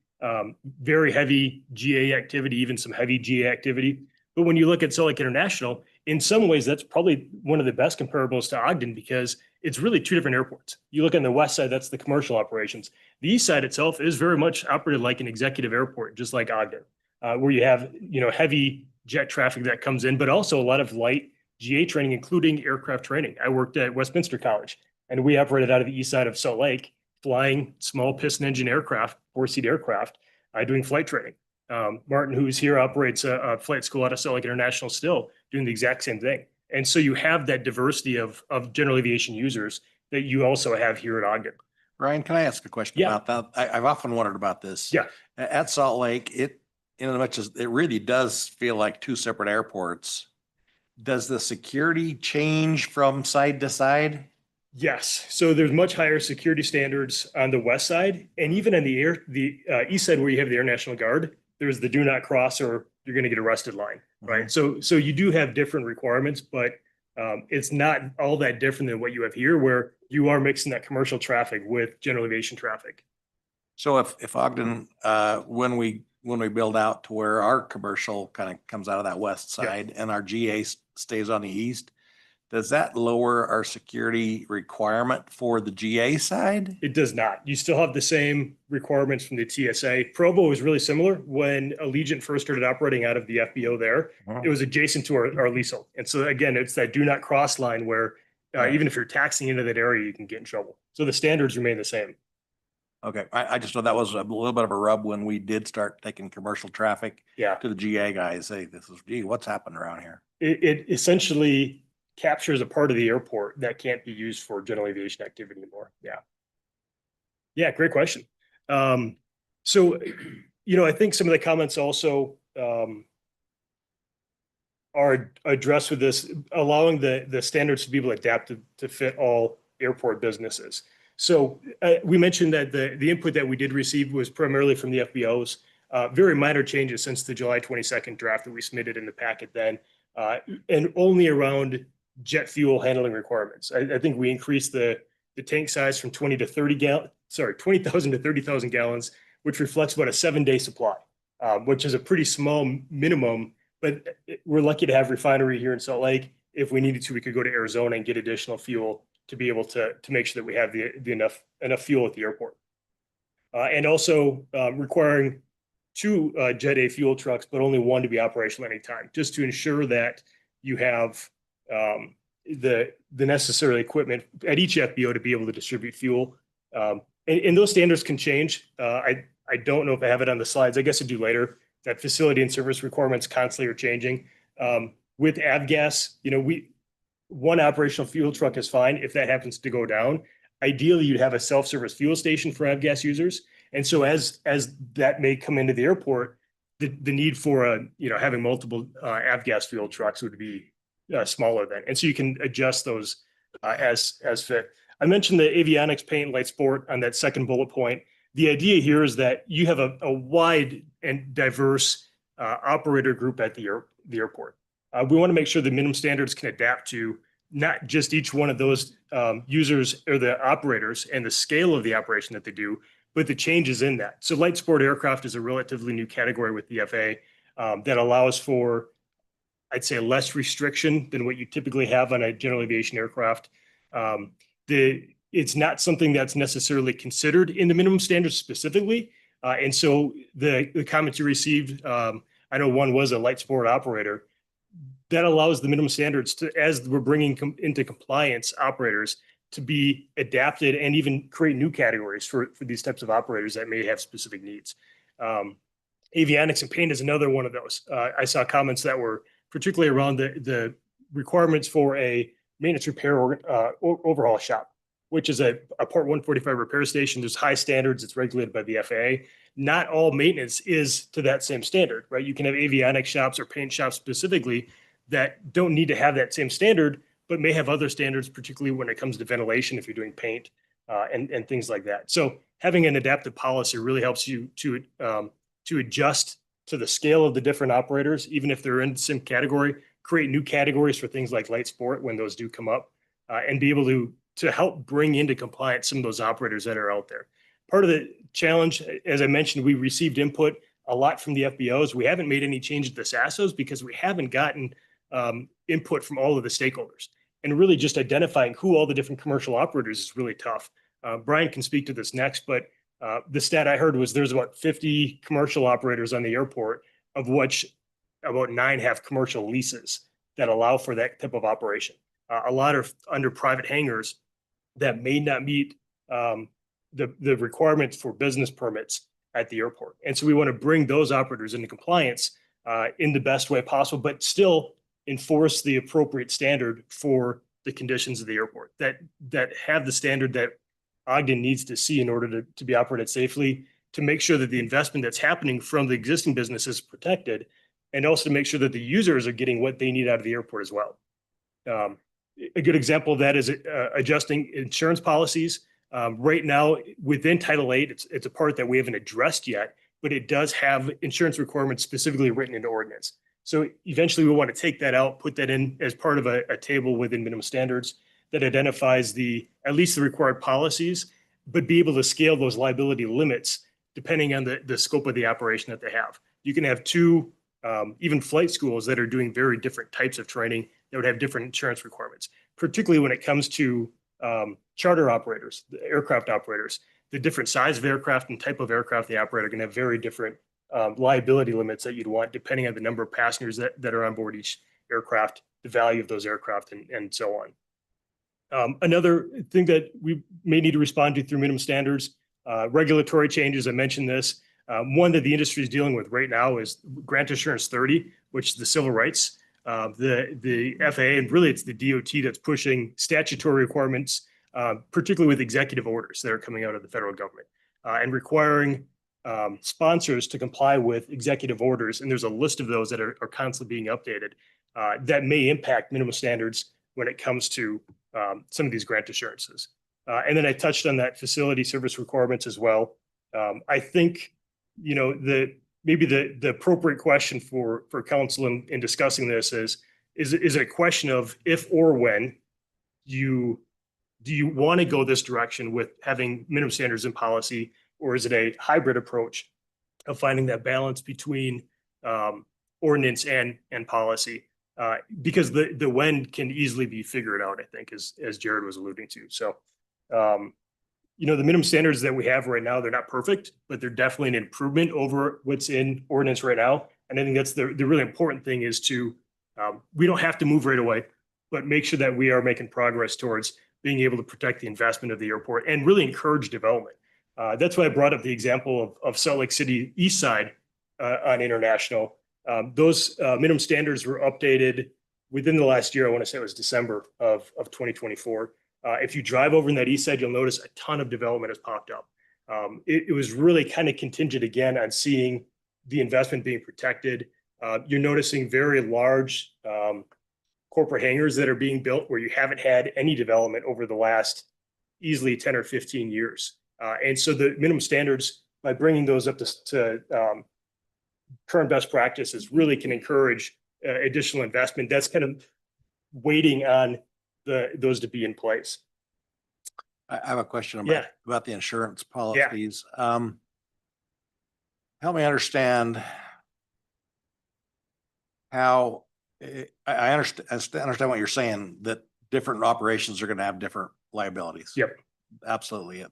very heavy GA activity, even some heavy GA activity. But when you look at Salt Lake International, in some ways, that's probably one of the best comparables to Ogden because it's really two different airports. You look on the west side, that's the commercial operations. The east side itself is very much operated like an executive airport, just like Ogden, where you have heavy jet traffic that comes in, but also a lot of light GA training, including aircraft training. I worked at Westminster College, and we operated out of the east side of Salt Lake, flying small piston engine aircraft, 4-seat aircraft, doing flight training. Martin, who's here, operates a flight school out of Salt Lake International still, doing the exact same thing. And so you have that diversity of general aviation users that you also have here at Ogden. Ryan, can I ask a question Yeah. about that? I've often wondered about this. Yeah. At Salt Lake, in as much as it really does feel like two separate airports, does the security change from side to side? Yes. So there's much higher security standards on the west side, and even on the east side where you have the Air National Guard, there's the do not cross or you're going to get arrested line, right? So you do have different requirements, but it's not all that different than what you have here, where you are mixing that commercial traffic with general aviation traffic. So if Ogden, when we build out to where our commercial kind of comes out of that west Yeah. side and our GA stays on the east, does that lower our security requirement for the GA side? It does not. You still have the same requirements from the TSA. Provo was really similar. When Allegiant first started operating out of the FBO there, it was adjacent to our leasehold. And so again, it's that do not cross line where even if you're taxing into that area, you can get in trouble. So the standards remain the same. Okay, I just know that was a little bit of a rub when we did start taking commercial traffic Yeah. to the GA guys. Say, what's happened around here? It essentially captures a part of the airport that can't be used for general aviation activity anymore. Yeah. Yeah, great question. So, I think some of the comments also are addressed with this, allowing the standards to be able to adapt to fit all airport businesses. So we mentioned that the input that we did receive was primarily from the FBOs, very minor changes since the July 22nd draft that we submitted in the packet then, and only around jet fuel handling requirements. I think we increased the tank size from 20,000 to 30,000 gallons, which reflects about a 7-day supply, which is a pretty small minimum, but we're lucky to have refinery here in Salt Lake. If we needed to, we could go to Arizona and get additional fuel to be able to make sure that we have the enough fuel at the airport. And also requiring 2 Jet A fuel trucks, but only 1 to be operational at any time, just to ensure that you have the necessary equipment at each FBO to be able to distribute fuel. And those standards can change. I don't know if I have it on the slides. I guess I do later. That facility and service requirements constantly are changing. With avgas, 1 operational fuel truck is fine if that happens to go down. Ideally, you'd have a self-service fuel station for avgas users. And so as that may come into the airport, the need for having multiple avgas fuel trucks would be smaller then. And so you can adjust those as fit. I mentioned the avionics, paint, and light sport on that second bullet point. The idea here is that you have a wide and diverse operator group at the airport. We want to make sure the minimum standards can adapt to not just each one of those users or the operators and the scale of the operation that they do, but the changes in that. So light sport aircraft is a relatively new category with the FAA that allows for I'd say less restriction than what you typically have on a general aviation aircraft. It's not something that's necessarily considered in the minimum standards specifically. And so the comments you received, I know one was a light sport operator. That allows the minimum standards to, as we're bringing into compliance operators, to be adapted and even create new categories for these types of operators that may have specific needs. Avionics and paint is another one of those. I saw comments that were particularly around the requirements for a maintenance repair or overhaul shop, which is a Part 145 repair station. There's high standards. It's regulated by the FAA. Not all maintenance is to that same standard, right? You can have avionics shops or paint shops specifically that don't need to have that same standard, but may have other standards, particularly when it comes to ventilation, if you're doing paint and things like that. So having an adaptive policy really helps you to adjust to the scale of the different operators, even if they're in the same category, create new categories for things like light sport when those do come up, and be able to help bring into compliance some of those operators that are out there. Part of the challenge, as I mentioned, we received input a lot from the FBOs. We haven't made any changes to the SASOs because we haven't gotten input from all of the stakeholders. And really just identifying who all the different commercial operators is really tough. Brian can speak to this next, but the stat I heard was there's about 50 commercial operators on the airport, of which about 9 have commercial leases that allow for that type of operation. A lot are under private hangars that may not meet the requirements for business permits at the airport. And so we want to bring those operators into compliance in the best way possible, but still enforce the appropriate standard for the conditions of the airport that have the standard that Ogden needs to see in order to be operated safely, to make sure that the investment that's happening from the existing business is protected, and also to make sure that the users are getting what they need out of the airport as well. A good example of that is adjusting insurance policies. Right now, within Title VIII, it's a part that we haven't addressed yet, but it does have insurance requirements specifically written into ordinance. So eventually we want to take that out, put that in as part of a table within minimum standards that identifies at least the required policies, but be able to scale those liability limits depending on the scope of the operation that they have. You can have 2 even flight schools that are doing very different types of training that would have different insurance requirements, particularly when it comes to charter operators, the aircraft operators. The different size of aircraft and type of aircraft they operate are going to have very different liability limits that you'd want depending on the number of passengers that are on board each aircraft, the value of those aircraft, and so on. Another thing that we may need to respond to through minimum standards, regulatory changes. I mentioned this. One that the industry is dealing with right now is Grant Assurance 30, which is the civil rights. The FAA, and really it's the DOT that's pushing statutory requirements, particularly with executive orders that are coming out of the federal government, and requiring sponsors to comply with executive orders. And there's a list of those that are constantly being updated that may impact minimum standards when it comes to some of these grant assurances. And then I touched on that facility service requirements as well. I think, maybe the appropriate question for council in discussing this is it a question of if or when do you want to go this direction with having minimum standards in policy, or is it a hybrid approach of finding that balance between ordinance and policy? Because the when can easily be figured out, I think, as Jared was alluding to. So, the minimum standards that we have right now, they're not perfect, but they're definitely an improvement over what's in ordinance right now. And I think that's the really important thing is we don't have to move right away, but make sure that we are making progress towards being able to protect the investment of the airport and really encourage development. That's why I brought up the example of Salt Lake City East Side on International. Those minimum standards were updated within the last year. I want to say it was December of 2024. If you drive over in that east side, you'll notice a ton of development has popped up. It was really kind of contingent again on seeing the investment being protected. You're noticing very large corporate hangars that are being built where you haven't had any development over the last easily 10 or 15 years. And so the minimum standards, by bringing those up to current best practices, really can encourage additional investment. That's kind of waiting on those to be in place. I have a question Yeah. about the insurance policies. Help me understand how I understand what you're saying, that different operations are gonna have different liabilities. Yep. Absolutely.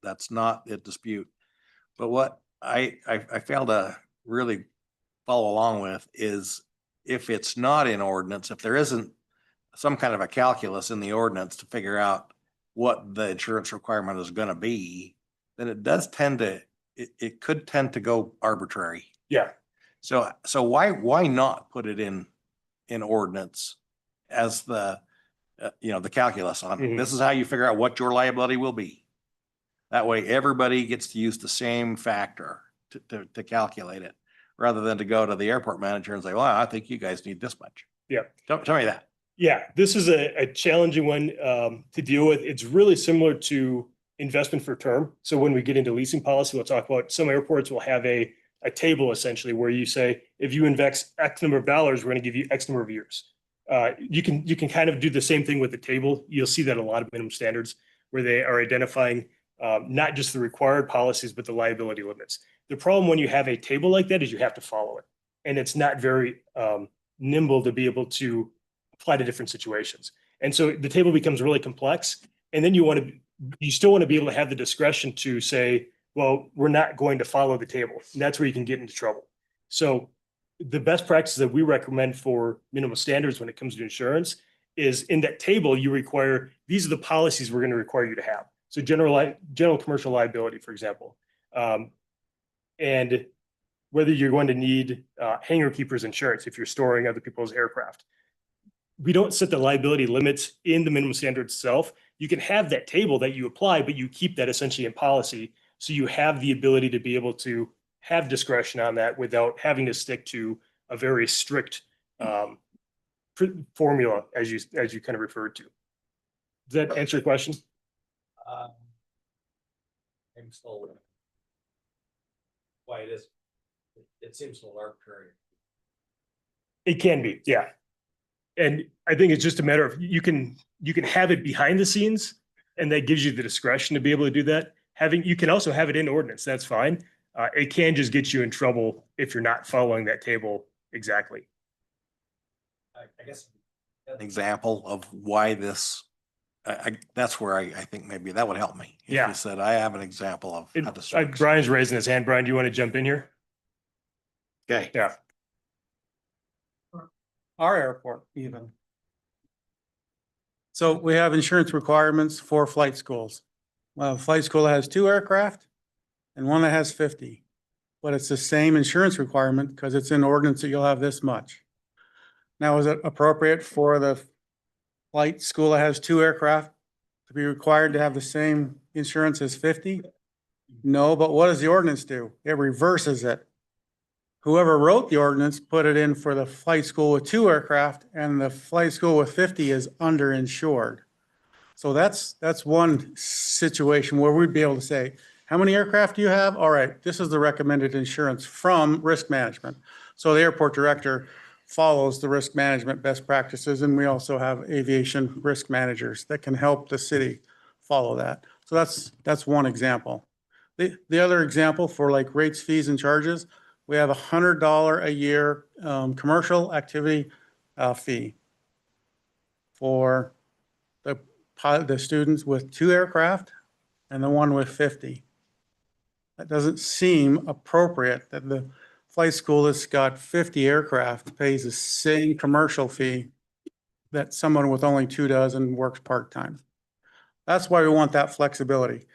That's not a dispute. But what I fail to really follow along with is if it's not in ordinance, if there isn't some kind of a calculus in the ordinance to figure out what the insurance requirement is gonna be, then it does tend to, it could tend to go arbitrary. Yeah. So why not put it in ordinance as the, the calculus on it? Mhm. This is how you figure out what your liability will be. That way, everybody gets to use the same factor to calculate it, rather than to go to the airport manager and say, well, I think you guys need this much. Yeah. Tell me that. Yeah, this is a challenging one to deal with. It's really similar to investment for term. So when we get into leasing policy, we'll talk about some airports will have a table essentially where you say, if you invest X number of dollars, we're going to give you X number of years. You can kind of do the same thing with the table. You'll see that a lot of minimum standards where they are identifying not just the required policies, but the liability limits. The problem when you have a table like that is you have to follow it. And it's not very nimble to be able to apply to different situations. And so the table becomes really complex. And then you still want to be able to have the discretion to say, well, we're not going to follow the table. And that's where you can get into trouble. So the best practices that we recommend for minimum standards when it comes to insurance is in that table, you require, these are the policies we're going to require you to have. So general commercial liability, for example, and whether you're going to need hangar keepers insurance if you're storing other people's aircraft. We don't set the liability limits in the minimum standard itself. You can have that table that you apply, but you keep that essentially in policy. So you have the ability to be able to have discretion on that without having to stick to a very strict formula as you kind of referred to. Does that answer your question? I'm still. Why it seems a little arbitrary. It can be, yeah. And I think it's just a matter of you can have it behind the scenes, and that gives you the discretion to be able to do that. You can also have it in ordinance. That's fine. It can just get you in trouble if you're not following that table exactly. I guess an example of why this. That's where I think maybe that would help me. If Yeah. you said I have an example of how this works. Brian's raising his hand. Brian, do you want to jump in here? Okay. Yeah. Our airport even. So we have insurance requirements for flight schools. Well, a flight school has 2 aircraft and one that has 50. But it's the same insurance requirement because it's in ordinance that you'll have this much. Now, is it appropriate for the flight school that has 2 aircraft to be required to have the same insurance as 50? No, but what does the ordinance do? It reverses it. Whoever wrote the ordinance put it in for the flight school with 2 aircraft, and the flight school with 50 is underinsured. So that's one situation where we'd be able to say, how many aircraft do you have? All right, this is the recommended insurance from risk management. So the airport director follows the risk management best practices, and we also have aviation risk managers that can help the city follow that. So that's one example. The other example for like rates, fees, and charges, we have $100 a year commercial activity fee for the students with 2 aircraft and the one with 50. That doesn't seem appropriate that the flight school that's got 50 aircraft pays the same commercial fee that someone with only 2 does and works part-time. That's why we want that flexibility.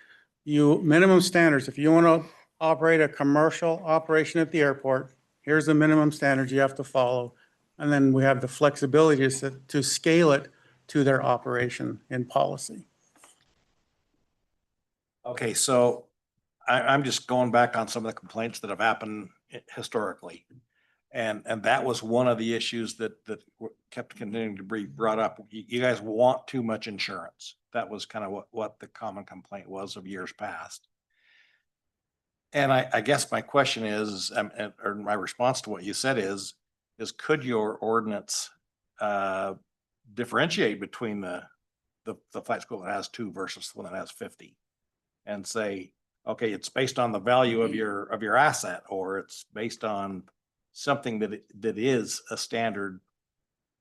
Minimum standards, if you want to operate a commercial operation at the airport, here's the minimum standards you have to follow. And then we have the flexibility to scale it to their operation in policy. Okay, so I'm just going back on some of the complaints that have happened historically. And that was one of the issues that kept continuing to be brought up. You guys want too much insurance. That was kind of what the common complaint was of years past. And I guess my question is, or my response to what you said is could your ordinance differentiate between the flight school that has 2 versus the one that has 50, and say, okay, it's based on the value of your asset, or it's based on something that is a standard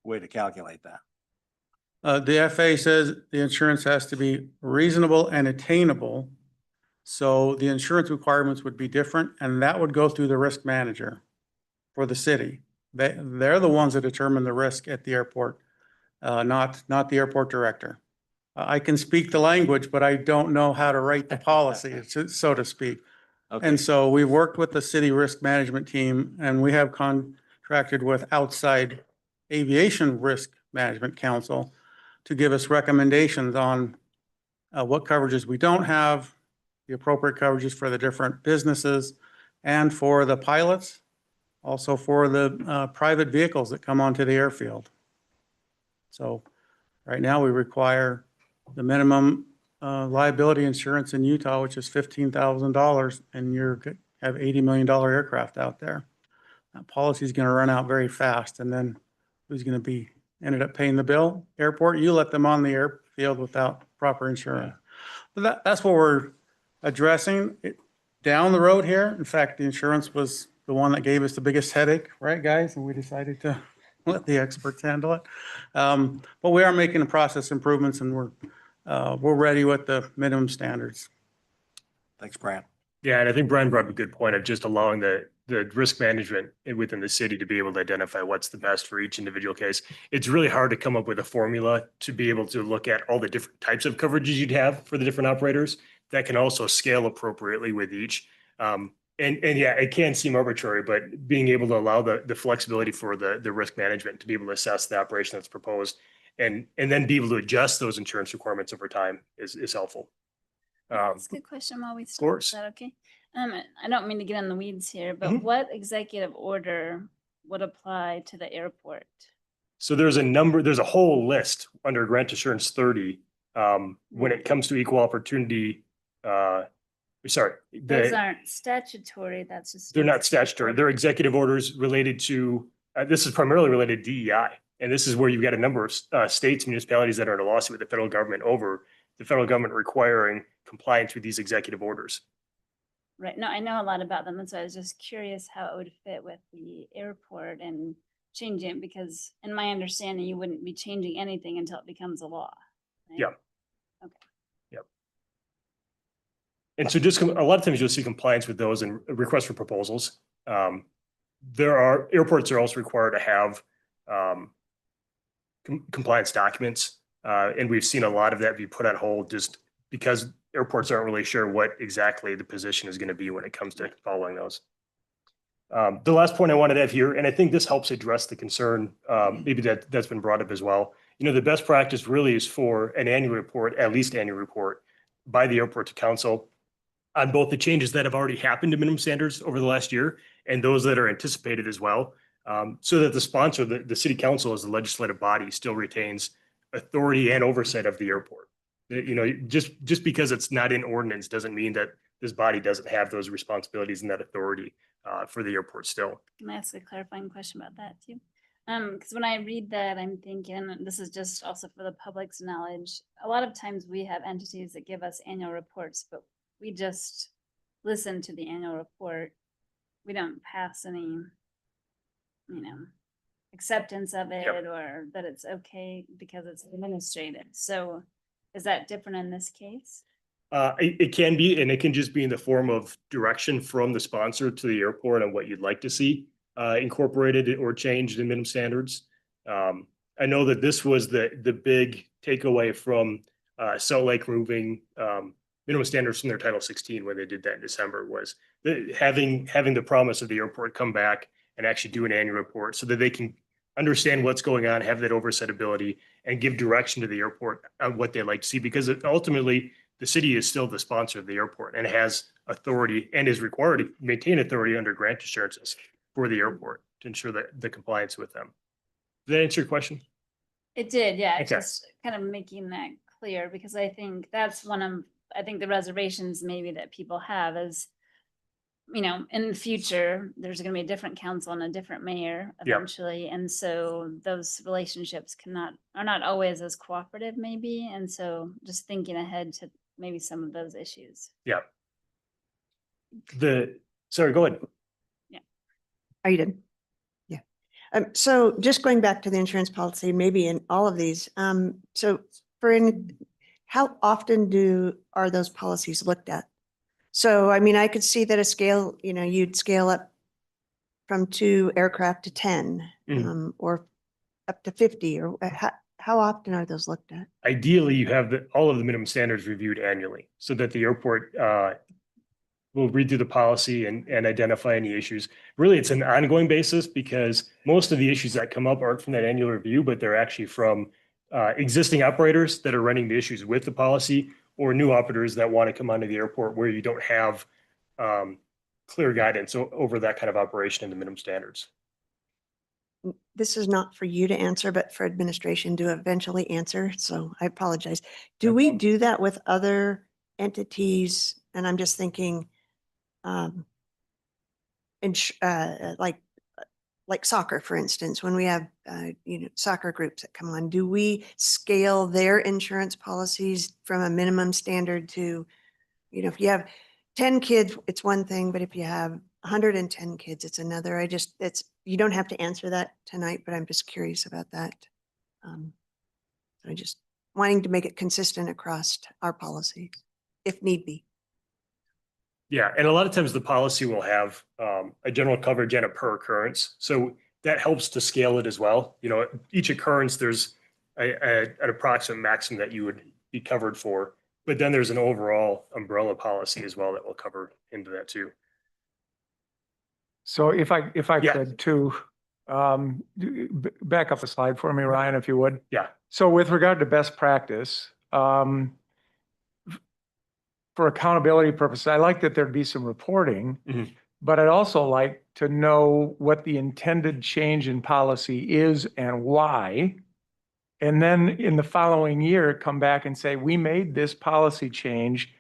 way to calculate that? The FAA says the insurance has to be reasonable and attainable. So the insurance requirements would be different, and that would go through the risk manager for the city. They're the ones that determine the risk at the airport, not the airport director. I can speak the language, but I don't know how to write the policy, so to speak. Okay, And so we worked with the city risk management team, and we have contracted with outside aviation risk management council to give us recommendations on what coverages we don't have, the appropriate coverages for the different businesses, and for the pilots, also for the private vehicles that come onto the airfield. So right now we require the minimum liability insurance in Utah, which is $15,000, and have $80 million aircraft out there. That policy is going to run out very fast, and then who's going to be ended up paying the bill? Airport, you let them on the airfield without proper insurance. But that's what we're addressing down the road here. In fact, the insurance was the one that gave us the biggest headache, right, guys? And we decided to let the experts handle it. But we are making process improvements, and we're ready with the minimum standards. thanks, Brian. Yeah, and I think Brian brought up a good point of just allowing the risk management within the city to be able to identify what's the best for each individual case. It's really hard to come up with a formula to be able to look at all the different types of coverages you'd have for the different operators that can also scale appropriately with each. And yeah, it can seem arbitrary, but being able to allow the flexibility for the risk management to be able to assess the operation that's proposed and then be able to adjust those insurance requirements over time is helpful. That's a good question while we start. course. Is that okay? I don't mean to get in the weeds here, but Mhm. what executive order would apply to the airport? So there's a whole list under grant assurance 30. When it comes to equal opportunity, Those they're aren't statutory, that's just. not statutory. They're executive orders related to, this is primarily related to DEI. And this is where you've got a number of states, municipalities that are in a lawsuit with the federal government over the federal government requiring compliance with these executive orders. Right, no, I know a lot about them, and so I was just curious how it would fit with the airport and changing it, because in my understanding, you wouldn't be changing anything until it becomes a law. right? Yeah. Okay. Yep. And so just a lot of times you'll see compliance with those and requests for proposals. Airports are also required to have compliance documents. And we've seen a lot of that be put on hold just because airports aren't really sure what exactly the position is going to be when it comes to following those. The last point I wanted to have here, and I think this helps address the concern, maybe that's been brought up as well. You know, the best practice really is for an annual report, at least annual report by the airport to council on both the changes that have already happened to minimum standards over the last year and those that are anticipated as well. So that the sponsor, the city council as the legislative body still retains authority and oversight of the airport. You know, just because it's not in ordinance doesn't mean that this body doesn't have those responsibilities and that authority for the airport still. Can I ask a clarifying question about that too? Because when I read that, I'm thinking, and this is just also for the public's knowledge, a lot of times we have entities that give us annual reports, but we just listen to the annual report. We don't pass any, acceptance of it or that it's okay because it's administrative. So is that different in this case? It can be, and it can just be in the form of direction from the sponsor to the airport on what you'd like to see incorporated or changed in minimum standards. I know that this was the big takeaway from Salt Lake moving minimum standards from their Title 16 when they did that in December was having the promise of the airport come back and actually do an annual report so that they can understand what's going on, have that oversight ability, and give direction to the airport on what they like to see. Because ultimately, the city is still the sponsor of the airport and has authority and is required to maintain authority under grant assurances for the airport to ensure that the compliance with them. Did that answer your question? It did, yeah. Okay. Just kind of making that clear because I think that's the reservations maybe that people have is, in the future, there's going to be a different council and a different mayor eventually. And so those relationships are not always as cooperative maybe. And so just thinking ahead to maybe some of those issues. Yeah. Sorry, go ahead. Are you done? Yeah. So just going back to the insurance policy, maybe in all of these, so how often are those policies looked at? So, I mean, I could see that a scale, you'd scale up from 2 aircraft to 10, or up to 50, or how often are those looked at? Ideally, you have all of the minimum standards reviewed annually so that the airport will read through the policy and identify any issues. Really, it's an ongoing basis because most of the issues that come up aren't from that annual review, but they're actually from existing operators that are running the issues with the policy, or new operators that want to come onto the airport where you don't have clear guidance over that kind of operation and the minimum standards. This is not for you to answer, but for administration to eventually answer, so I apologize. Do we do that with other entities? And I'm just thinking, like soccer, for instance, when we have, soccer groups that come on, do we scale their insurance policies from a minimum standard to, if you have 10 kids, it's one thing, but if you have 110 kids, it's another. You don't have to answer that tonight, but I'm just curious about that. I'm just wanting to make it consistent across our policies, if need be. Yeah, and a lot of times the policy will have a general coverage and a per occurrence. So that helps to scale it as well. Each occurrence, there's an approximate maximum that you would be covered for. But then there's an overall umbrella policy as well that will cover into that too. So if I Yeah. could too, back up a slide for me, Ryan, if you would. Yeah. So with regard to best practice, for accountability purposes, I like that there'd be some reporting, but I'd also like to know what the intended change in policy is and why. And then in the following year, come back and say, we made this policy change.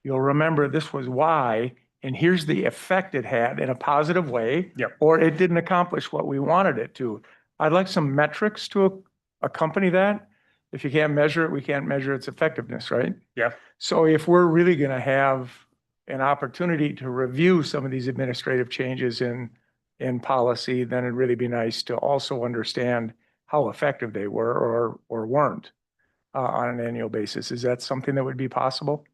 You'll remember this was why, and here's the effect it had in a positive way. Yep. Or it didn't accomplish what we wanted it to. I'd like some metrics to accompany that. If you can't measure it, we can't measure its effectiveness, right? Yeah. So if we're really going to have an opportunity to review some of these administrative changes in policy, then it'd really be nice to also understand how effective they were or weren't on an annual basis. Is that something that would be possible?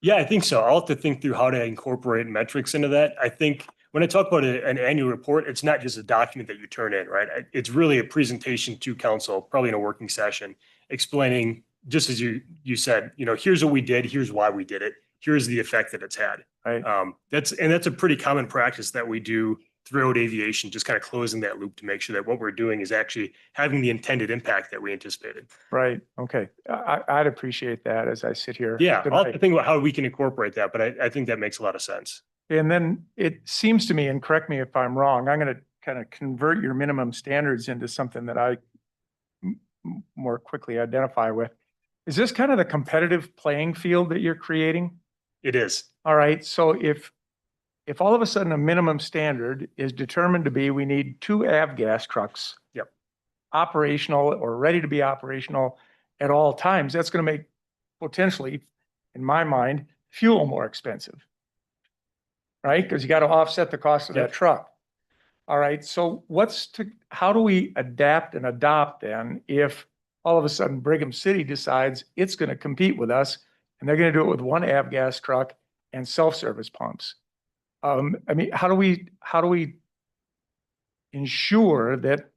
Yeah, I think so. I'll have to think through how to incorporate metrics into that. I think when I talk about an annual report, it's not just a document that you turn in, right? It's really a presentation to council, probably in a working session, explaining, just as you said, here's what we did, here's why we did it, here's the effect that it's had. Right. That's a pretty common practice that we do throughout aviation, just kind of closing that loop to make sure that what we're doing is actually having the intended impact that we anticipated. Right. Okay. I'd appreciate that as I sit here. Yeah, I'll have tonight. to think about how we can incorporate that, but I think that makes a lot of sense. And then it seems to me, and correct me if I'm wrong, I'm going to kind of convert your minimum standards into something that I more quickly identify with. Is this kind of the competitive playing field that you're creating? It is. All right. So if all of a sudden a minimum standard is determined to be, we need 2 avgas trucks. Yep. Operational or ready to be operational at all times, that's going to make potentially, in my mind, fuel more expensive. Right? Because you got to offset the cost of Yep. that truck. All right. So how do we adapt and adopt then if all of a sudden Brigham City decides it's going to compete with us and they're going to do it with 1 avgas truck and self-service pumps? I mean, how do we ensure that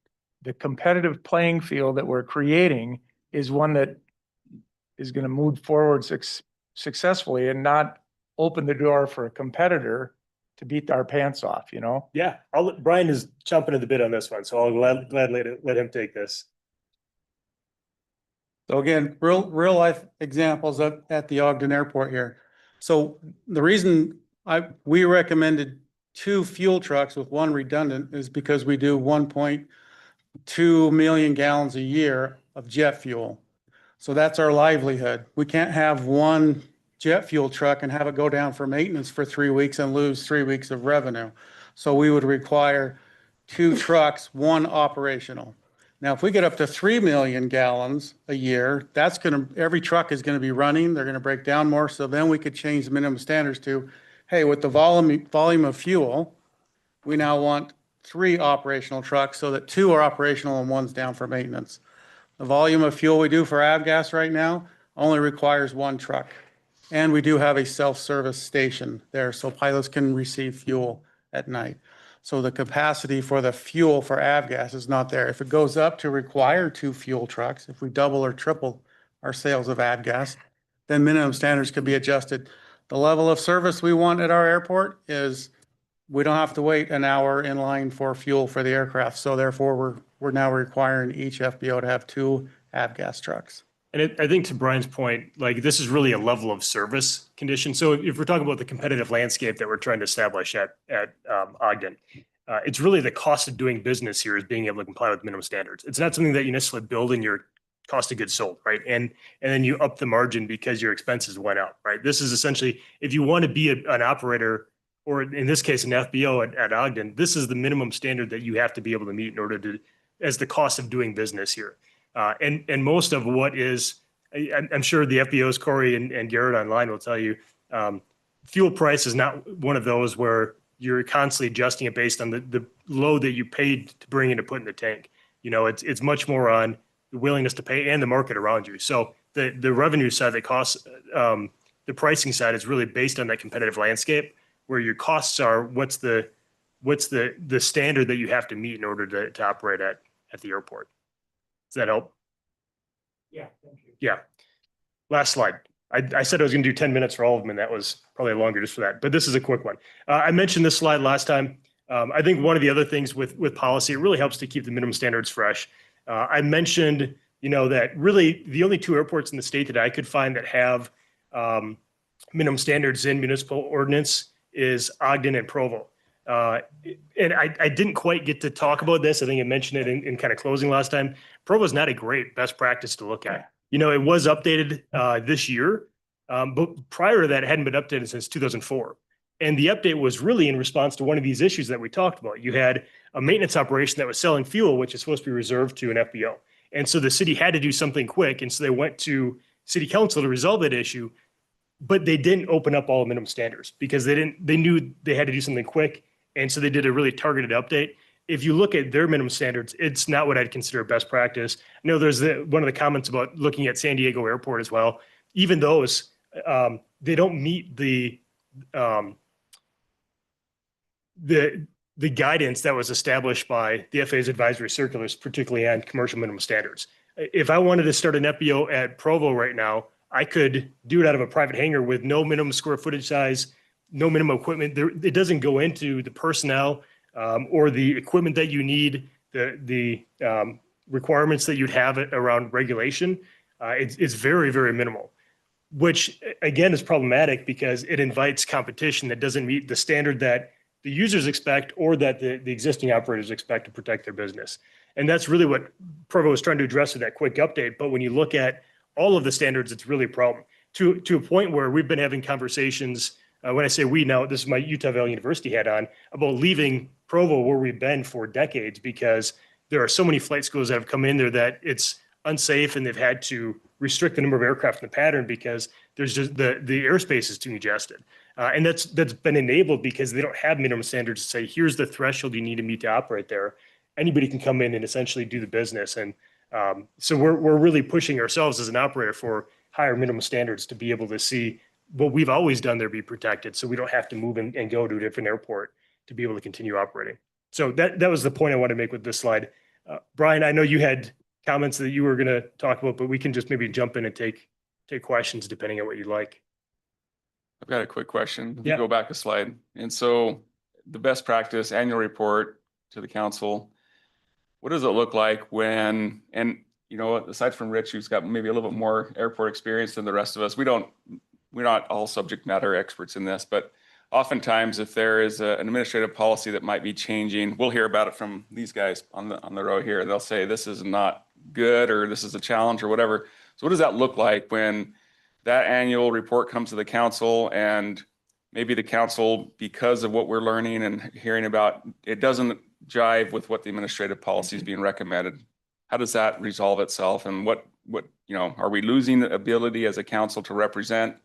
the competitive playing field that we're creating is one that is going to move forward successfully and not open the door for a competitor to beat our pants off, Yeah, Brian is chomping at the bit on this one, so I'll gladly let him take this. So again, real life examples at the Ogden Airport here. So the reason we recommended 2 fuel trucks with 1 redundant is because we do 1.2 million gallons a year of jet fuel. So that's our livelihood. We can't have 1 jet fuel truck and have it go down for maintenance for 3 weeks and lose 3 weeks of revenue. So we would require 2 trucks, 1 operational. Now, if we get up to 3 million gallons a year, every truck is going to be running. They're going to break down more. So then we could change the minimum standards to, hey, with the volume of fuel, we now want 3 operational trucks so that 2 are operational and 1's down for maintenance. The volume of fuel we do for avgas right now only requires 1 truck. And we do have a self-service station there, so pilots can receive fuel at night. So the capacity for the fuel for avgas is not there. If it goes up to require 2 fuel trucks, if we double or triple our sales of avgas, then minimum standards could be adjusted. The level of service we want at our airport is we don't have to wait an hour in line for fuel for the aircraft. So therefore, we're now requiring each FBO to have 2 avgas trucks. And I think to Brian's point, like this is really a level of service condition. So if we're talking about the competitive landscape that we're trying to establish at Ogden, it's really the cost of doing business here is being able to comply with minimum standards. It's not something that you necessarily build in your cost of goods sold, right? And then you up the margin because your expenses went up, right? This is essentially, if you want to be an operator, or in this case, an FBO at Ogden, this is the minimum standard that you have to be able to meet in order to, as the cost of doing business here. And most of what is, I'm sure the FBOs, Corey and Garrett online will tell you, fuel price is not one of those where you're constantly adjusting it based on the load that you paid to bring in to put in the tank. You know, it's much more on the willingness to pay and the market around you. So the revenue side, the cost, the pricing side is really based on that competitive landscape where your costs are, what's the standard that you have to meet in order to operate at the airport. Does that help? Yeah, thank you. Yeah. Last slide. I said I was going to do 10 minutes for all of them, and that was probably longer just for that. But this is a quick one. I mentioned this slide last time. I think one of the other things with policy, it really helps to keep the minimum standards fresh. I mentioned, you know, that really the only 2 airports in the state that I could find that have minimum standards in municipal ordinance is Ogden and Provo. And I didn't quite get to talk about this. I think I mentioned it in kind of closing last time. Provo is not a great best practice to look at. You know, it was updated this year, but prior to that, it hadn't been updated since 2004. And the update was really in response to one of these issues that we talked about. You had a maintenance operation that was selling fuel, which is supposed to be reserved to an FBO. And so the city had to do something quick. And so they went to city council to resolve that issue, but they didn't open up all the minimum standards because they knew they had to do something quick. And so they did a really targeted update. If you look at their minimum standards, it's not what I'd consider best practice. I know there's one of the comments about looking at San Diego Airport as well. Even those, they don't meet the guidance that was established by the FAA's advisory circulars, particularly on commercial minimum standards. If I wanted to start an FBO at Provo right now, I could do it out of a private hangar with no minimum square footage size, no minimum equipment. It doesn't go into the personnel or the equipment that you need, the requirements that you'd have around regulation. It's very, very minimal, which again is problematic because it invites competition that doesn't meet the standard that the users expect or that the existing operators expect to protect their business. And that's really what Provo was trying to address with that quick update. But when you look at all of the standards, it's really a problem to a point where we've been having conversations. When I say we now, this is my Utah Valley University hat on, about leaving Provo where we've been for decades because there are so many flight schools that have come in there that it's unsafe and they've had to restrict the number of aircraft in the pattern because there's just the airspace is too congested. And that's been enabled because they don't have minimum standards to say, here's the threshold you need to meet to operate there. Anybody can come in and essentially do the business. And so we're really pushing ourselves as an operator for higher minimum standards to be able to see what we've always done there be protected. So we don't have to move and go to a different airport to be able to continue operating. So that was the point I want to make with this slide. Brian, I know you had comments that you were going to talk about, but we can just maybe jump in and take questions depending on what you'd like. I've got a quick question. Yeah. Go back a slide. And so the best practice annual report to the council, what does it look like when, and you know, aside from Rich, who's got maybe a little bit more airport experience than the rest of us, we're not all subject matter experts in this, but oftentimes if there is an administrative policy that might be changing, we'll hear about it from these guys on the row here. They'll say, this is not good, or this is a challenge or whatever. So what does that look like when that annual report comes to the council and maybe the council, because of what we're learning and hearing about, it doesn't jive with what the administrative policy is being recommended? How does that resolve itself? And what, you know, are we losing the ability as a council to represent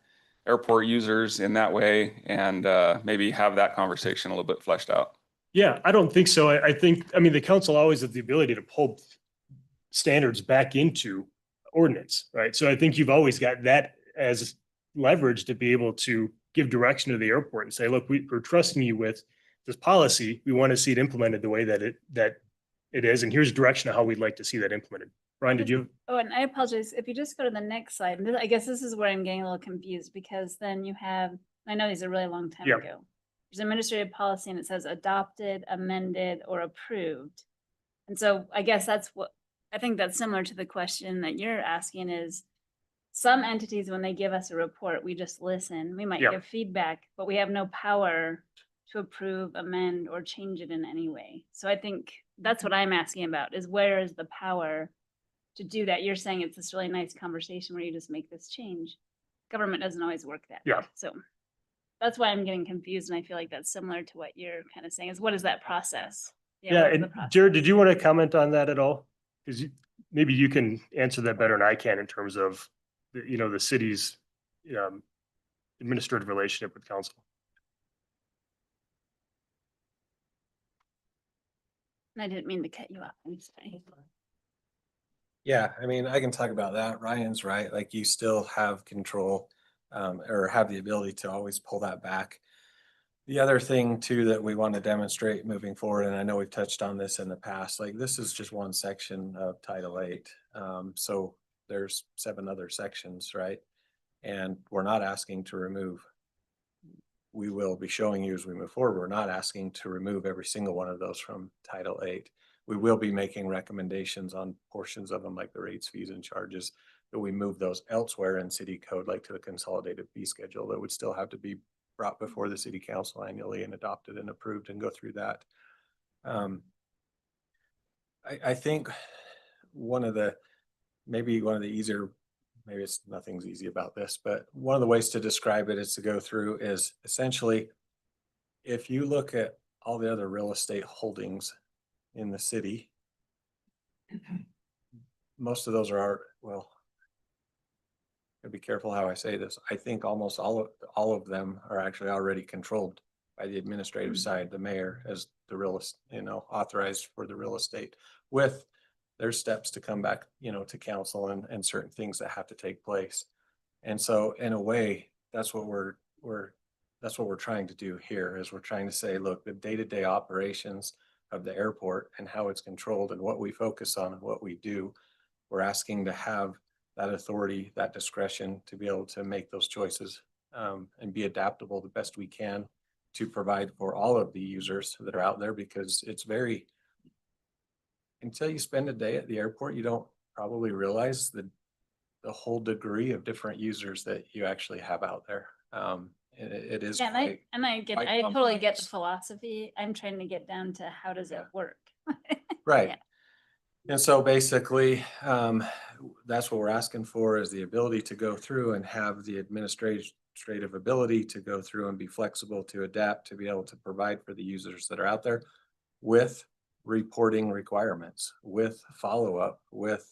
airport users in that way and maybe have that conversation a little bit fleshed out? Yeah, I don't think so. I think, I mean, the council always has the ability to pull standards back into ordinance, right? So I think you've always got that as leverage to be able to give direction to the airport and say, look, we're trusting you with this policy. We want to see it implemented the way that it is. And here's direction of how we'd like to see that implemented. Brian, did you? Oh, and I apologize. If you just go to the next slide, and I guess this is where I'm getting a little confused because then you have, I know these are really long time Yeah. ago. There's administrative policy and it says adopted, amended, or approved. And so I guess that's what, I think that's similar to the question that you're asking is some entities, when they give us a report, we just listen. We might Yeah. give feedback, but we have no power to approve, amend, or change it in any way. So I think that's what I'm asking about is where is the power to do that? You're saying it's this really nice conversation where you just make this change. Government doesn't always work that way. Yeah. So that's why I'm getting confused. And I feel like that's similar to what you're kind of saying is what is that process? Yeah, what is and the process? Jared, did you want to comment on that at all? Because maybe you can answer that better than I can in terms of, the city's administrative relationship with council. I didn't mean to cut you off. I'm sorry. Yeah, I mean, I can talk about that. Ryan's right. Like you still have control or have the ability to always pull that back. The other thing too that we want to demonstrate moving forward, and I know we've touched on this in the past, like this is just one section of Title VIII. So there's 7 other sections, right? And we're not asking to remove. We will be showing you as we move forward, we're not asking to remove every single one of those from Title VIII. We will be making recommendations on portions of them like the rates, fees, and charges, that we move those elsewhere in city code, like to the consolidated fee schedule that would still have to be brought before the city council annually and adopted and approved and go through that. I think maybe one of the easier, maybe it's nothing's easy about this, but one of the ways to describe it is to go through is essentially, if you look at all the other real estate holdings in the city, most of those are I'll be careful how I say this. I think almost all of them are actually already controlled by the administrative side, the mayor as the authorized for the real estate, with there's steps to come back, to council and certain things that have to take place. And so in a way, that's what we're trying to do here is we're trying to say, look, the day-to-day operations of the airport and how it's controlled and what we focus on and what we do, we're asking to have that authority, that discretion to be able to make those choices and be adaptable the best we can to provide for all of the users that are out there, because it's until you spend a day at the airport, you don't probably realize the whole degree of different users that you actually have out there. It is. Yeah, quite I totally get the complex. philosophy. I'm trying to get down to how does it work? Right. Yeah. And so basically, that's what we're asking for is the ability to go through and have the administrative ability to go through and be flexible, to adapt, to be able to provide for the users that are out there with reporting requirements, with follow-up, with,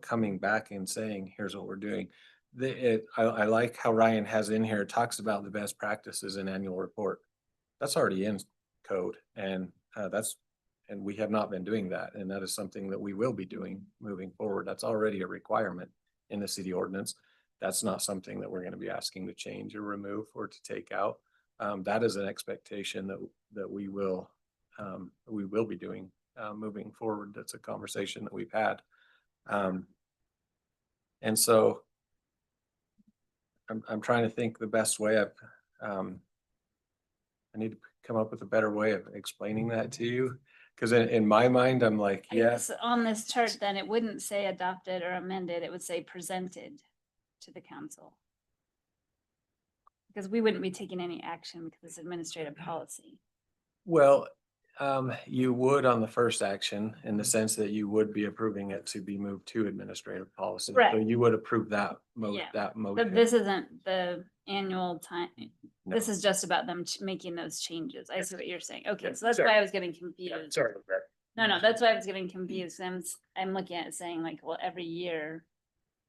coming back and saying, here's what we're doing. I like how Ryan has in here, talks about the best practices in annual report. That's already in code, and and we have not been doing that. And that is something that we will be doing moving forward. That's already a requirement in the city ordinance. That's not something that we're going to be asking to change or remove or to take out. That is an expectation that we will be doing moving forward. That's a conversation that we've had. And so I'm trying to think the best way of, I need to come up with a better way of explaining that to you. Because in my mind, I'm like, yes. On this chart, then it wouldn't say adopted or amended. It would say presented to the council. Because we wouldn't be taking any action because it's administrative policy. Well, you would on the first action in the sense that you would be approving it to be moved to administrative policy. So Right. you would approve that Yeah. that But motion. this isn't the annual time. No. This is just about them making those changes. I see what you're saying. Okay, Yeah, so that's sorry. why I was getting confused. Sorry about that. No, that's why I was getting confused. I'm looking at it saying like, well, every year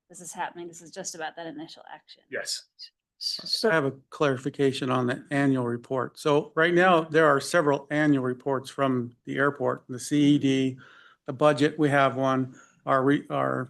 this is happening. This is just about that initial action. Yes. I have a clarification on the annual report. So right now, there are several annual reports from the airport, the CED, the budget, we have one, our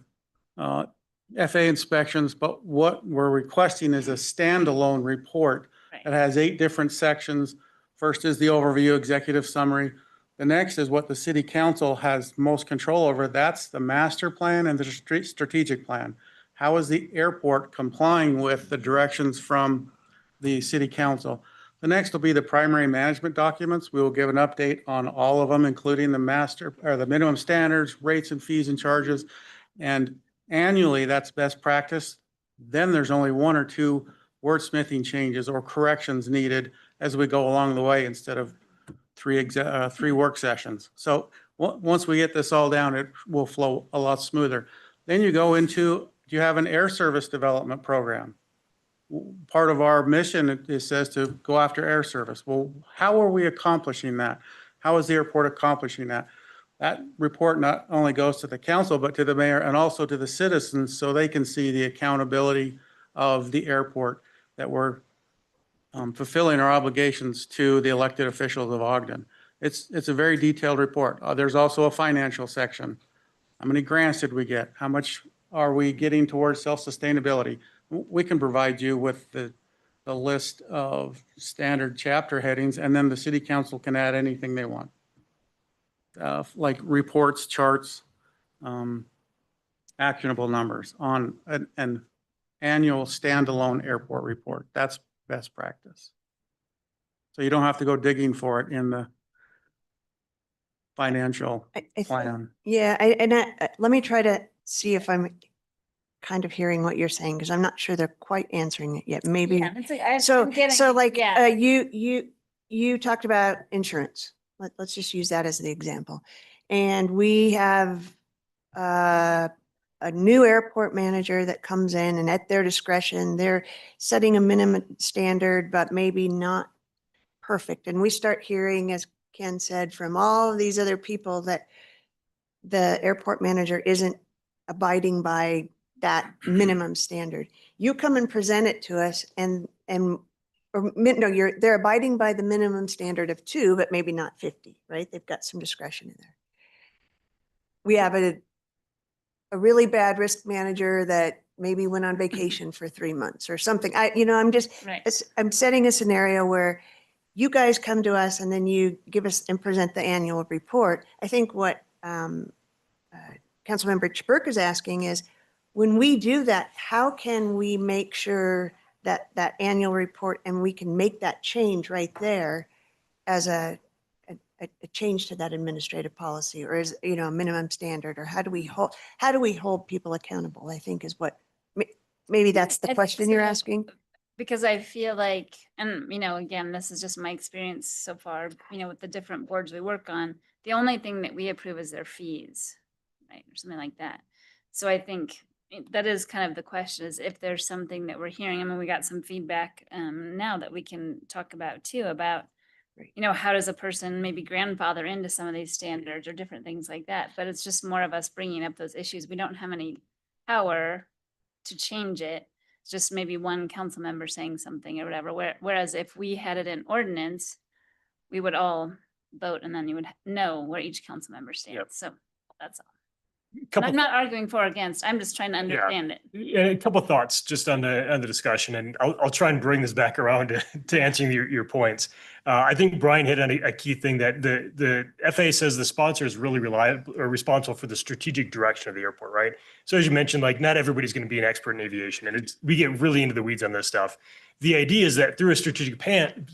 FA inspections, but what we're requesting is a standalone report Right. that has 8 different sections. First is the overview, executive summary. The next is what the city council has most control over. That's the master plan and the strategic plan. How is the airport complying with the directions from the city council? The next will be the primary management documents. We will give an update on all of them, including the master or the minimum standards, rates and fees and charges. And annually, that's best practice. Then there's only 1 or 2 wordsmithing changes or corrections needed as we go along the way instead of 3 work sessions. So once we get this all down, it will flow a lot smoother. Then you go into, do you have an air service development program? Part of our mission, it says to go after air service. Well, how are we accomplishing that? How is the airport accomplishing that? That report not only goes to the council, but to the mayor and also to the citizens so they can see the accountability of the airport that we're fulfilling our obligations to the elected officials of Ogden. It's a very detailed report. There's also a financial section. How many grants did we get? How much are we getting towards self-sustainability? We can provide you with the list of standard chapter headings, and then the city council can add anything they want. Like reports, charts, actionable numbers on an annual standalone airport report. That's best practice. So you don't have to go digging for it in the financial plan. Yeah, let me try to see if I'm kind of hearing what you're saying, because I'm not sure they're quite answering it yet. Maybe. Yeah, it's like, So, I'm getting, so like, yeah. you talked about insurance. Let's just use that as the example. And we have a new airport manager that comes in and at their discretion, they're setting a minimum standard, but maybe not perfect. And we start hearing, as Ken said, from all of these other people that the airport manager isn't abiding by that minimum standard. You come and present it to us they're abiding by the minimum standard of 2, but maybe not 50, right? They've got some discretion in there. We have a really bad risk manager that maybe went on vacation for 3 months or something. Right. I'm setting a scenario where you guys come to us and then you give us and present the annual report. I think what Councilmember Chberk is asking is, when we do that, how can we make sure that that annual report and we can make that change right there as a change to that administrative policy, or as, a minimum standard, or how do we hold people accountable, I think is what, maybe that's the question you're asking. Because I feel like, and again, this is just my experience so far, with the different boards we work on, the only thing that we approve is their fees, right? Or something like that. So I think that is kind of the question, is if there's something that we're hearing. I mean, we got some feedback now that we can talk about too, about, how does a person maybe grandfather into some of these standards or different things like that. But it's just more of us bringing up those issues. We don't have any power to change it. It's just maybe one council member saying something or whatever. Whereas if we had it in ordinance, we would all vote and then you would know where each council member stands. Yep. So that's all. And Couple, I'm not arguing for or against. I'm just trying to understand it. and a couple thoughts just on the discussion, and I'll try and bring this back around to answering your points. I think Brian hit on a key thing, that the FAA says the sponsor is really reliable or responsible for the strategic direction of the airport, right? So as you mentioned, like, not everybody's going to be an expert in aviation, and we get really into the weeds on this stuff. The idea is that through a strategic plan,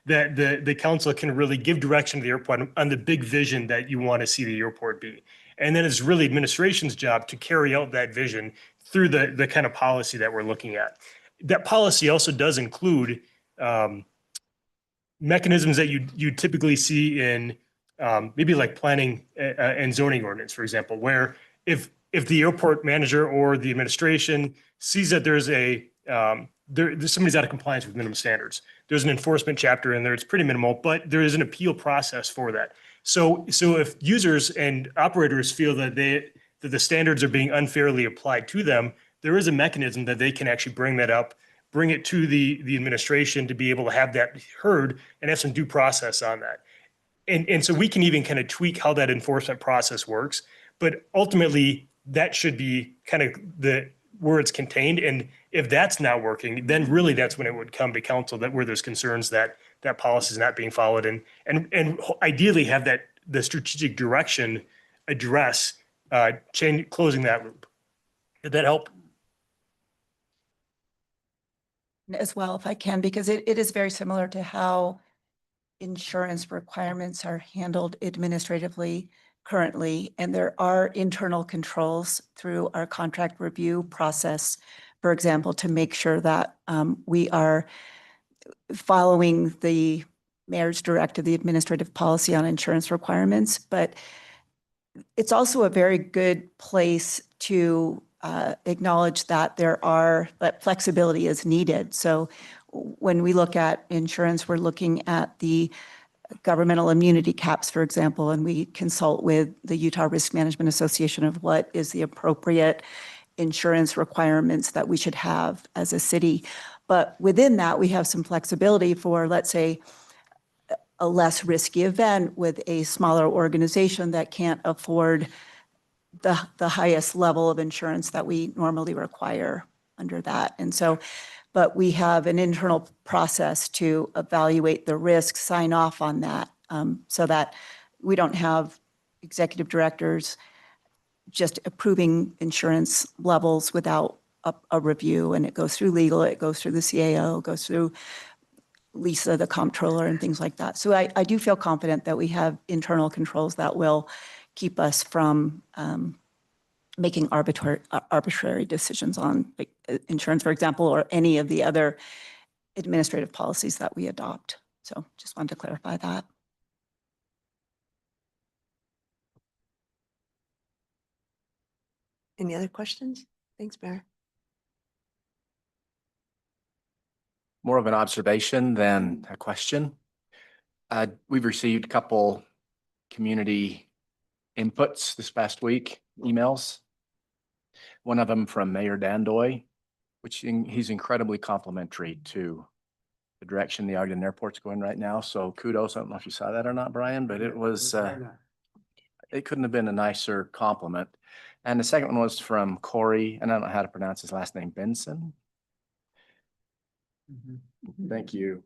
that the council can really give direction to the airport on the big vision that you want to see the airport be. And then it's really administration's job to carry out that vision through the kind of policy that we're looking at. That policy also does include mechanisms that you typically see in maybe like planning and zoning ordinance, for example, where if the airport manager or the administration sees that there's somebody's out of compliance with minimum standards, there's an enforcement chapter in there. It's pretty minimal, but there is an appeal process for that. So if users and operators feel that the standards are being unfairly applied to them, there is a mechanism that they can actually bring that up, bring it to the administration to be able to have that heard and have some due process on that. And so we can even kind of tweak how that enforcement process works, but ultimately that should be kind of where it's contained. And if that's not working, then really that's when it would come to council, that where there's concerns that that policy is not being followed, and ideally have the strategic direction address closing that loop. Did that help? As well, if I can, because it is very similar to how insurance requirements are handled administratively currently. And there are internal controls through our contract review process, for example, to make sure that we are following the mayor's directive, the administrative policy on insurance requirements. But it's also a very good place to acknowledge that that flexibility is needed. So when we look at insurance, we're looking at the governmental immunity caps, for example, and we consult with the Utah Risk Management Association of what is the appropriate insurance requirements that we should have as a city. But within that, we have some flexibility for, let's say, a less risky event with a smaller organization that can't afford the highest level of insurance that we normally require under that. And so, but we have an internal process to evaluate the risk, sign off on that, so that we don't have executive directors just approving insurance levels without a review. And it goes through legal, it goes through the CAO, it goes through Lisa, the comptroller, and things like that. So I do feel confident that we have internal controls that will keep us from making arbitrary decisions on insurance, for example, or any of the other administrative policies that we adopt. So just wanted to clarify that. Any other questions? Thanks, Mayor. More of an observation than a question. We've received a couple community inputs this past week, emails. One of them from Mayor Dandoy, which he's incredibly complimentary to the direction the Ogden Airport's going right now. So kudos. I don't know if you saw that or not, Brian, but it was, it couldn't have been a nicer compliment. And the second one was from Corey, and I don't know how to pronounce his last name, Benson. Thank you.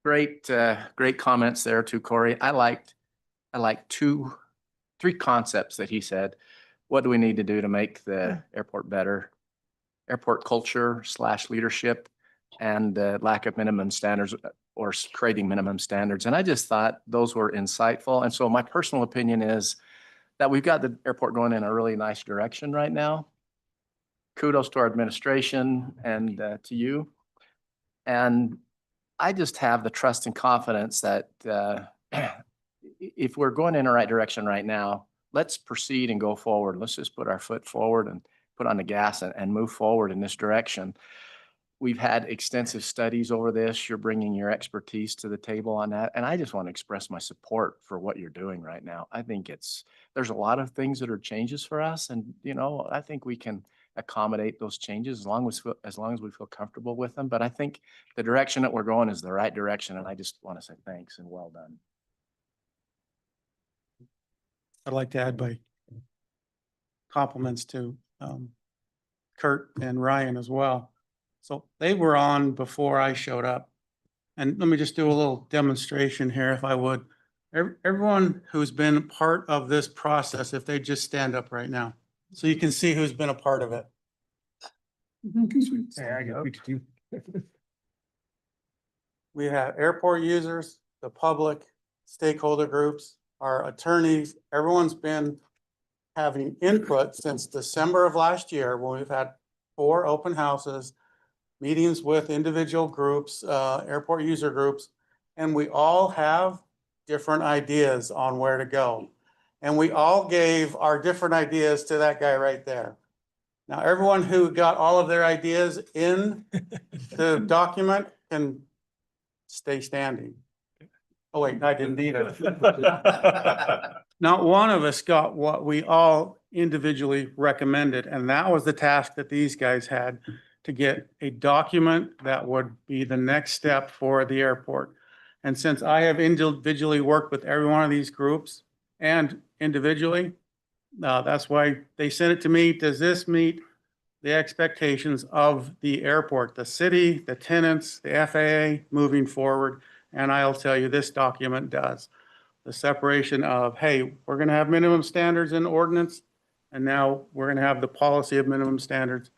Great, great comments there too, Corey. I liked three concepts that he said. What do we need to do to make the airport better? Airport culture / leadership, and lack of minimum standards or creating minimum standards. And I just thought those were insightful. And so my personal opinion is that we've got the airport going in a really nice direction right now. Kudos to our administration and to you. And I just have the trust and confidence that if we're going in the right direction right now, let's proceed and go forward. Let's just put our foot forward and put on the gas and move forward in this direction. We've had extensive studies over this. You're bringing your expertise to the table on that. And I just want to express my support for what you're doing right now. I think there's a lot of things that are changes for us. And, you know, I think we can accommodate those changes as long as we feel comfortable with them. But I think the direction that we're going is the right direction. And I just want to say thanks and well done. I'd like to add my compliments to Kurt and Ryan as well. So they were on before I showed up. And let me just do a little demonstration here, if I would. Everyone who's been part of this process, if they just stand up right now, so you can see who's been a part of it. Yeah, I got you. We have airport users, the public, stakeholder groups, our attorneys. Everyone's been having input since December of last year, when we've had 4 open houses, meetings with individual groups, airport user groups, and we all have different ideas on where to go. And we all gave our different ideas to that guy right there. Now, everyone who got all of their ideas in the document can stay standing. Oh, wait, I didn't either. Not one of us got what we all individually recommended. And that was the task that these guys had, to get a document that would be the next step for the airport. And since I have individually worked with every one of these groups and individually, that's why they sent it to me. Does this meet the expectations of the airport, the city, the tenants, the FAA moving forward? And I'll tell you, this document does. The separation of, hey, we're going to have minimum standards in ordinance, and now we're going to have the policy of minimum standards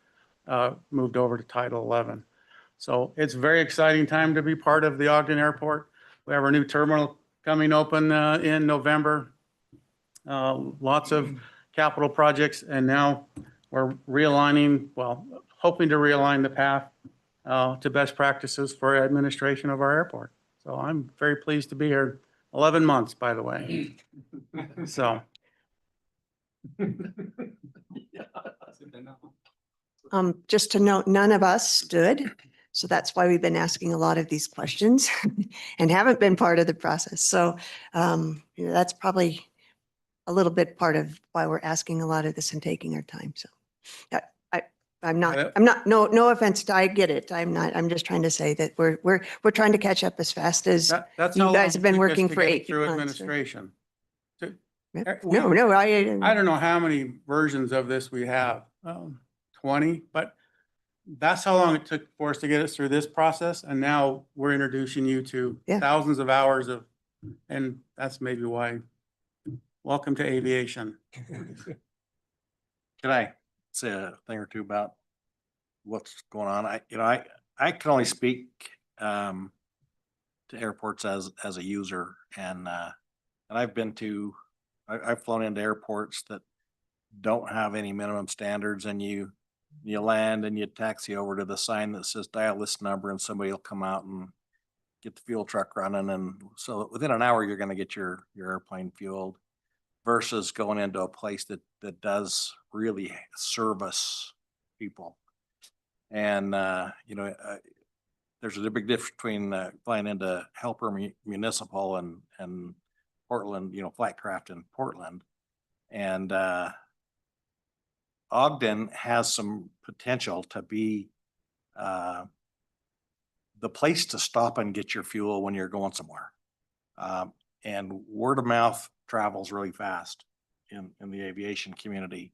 moved over to Title 11. So it's a very exciting time to be part of the Ogden Airport. We have our new terminal coming open in November. Lots of capital projects, and now we're realigning, well, hoping to realign the path to best practices for administration of our airport. So I'm very pleased to be here. 11 months, by the way. So. Just to note, none of us stood. So that's why we've been asking a lot of these questions and haven't been part of the process. So that's probably a little bit part of why we're asking a lot of this and taking our time. So I'm not, no offense, I get it. I'm just trying to say that we're trying to catch up as fast as That's you how guys have been long it took us working to for get 8 through months. administration. No, I don't know how many versions of this we have, 20, but that's how long it took for us to get us through this process. And now we're introducing you to thousands of hours of, and that's maybe why, welcome to aviation. Can I say a thing or two about what's going on? I can only speak to airports as a user, and I've been to, I've flown into airports that don't have any minimum standards, and you land and you taxi over to the sign that says dial this number, and somebody will come out and get the fuel truck running. And so within an hour, you're going to get your airplane fueled, versus going into a place that does really service people. And, there's a big difference between flying into Helper Municipal and Portland, Flightcraft in Portland. And Ogden has some potential to be the place to stop and get your fuel when you're going somewhere. And word of mouth travels really fast in the aviation community.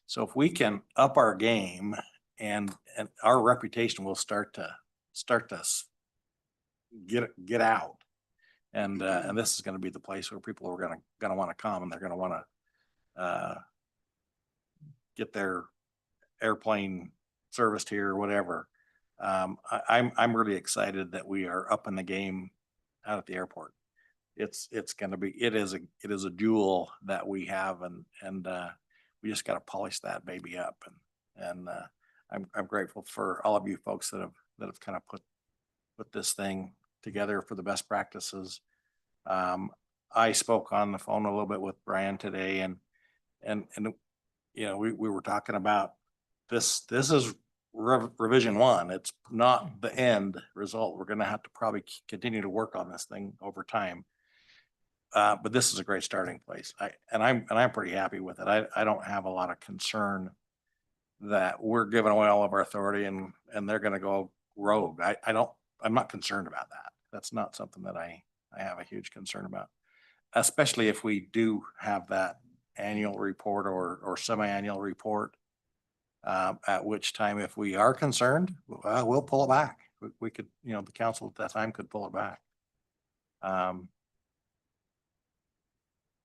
So if we can up our game, and our reputation will start to get out. And this is going to be the place where people are going to want to come, and they're going to want to get their airplane serviced here or whatever. I'm really excited that we are up in the game out at the airport. It's going to be, it is a jewel that we have, and we just got to polish that baby up. And I'm grateful for all of you folks that have kind of put this thing together for the best practices. I spoke on the phone a little bit with Brian today, and we were talking about this is revision 1. It's not the end result. We're going to have to probably continue to work on this thing over time. But this is a great starting place. I'm pretty happy with it. I don't have a lot of concern that we're giving away all of our authority and they're going to go rogue. I'm not concerned about that. That's not something that I have a huge concern about, especially if we do have that annual report or semi-annual report, at which time, if we are concerned, we'll pull it back. We could, the council at that time could pull it back.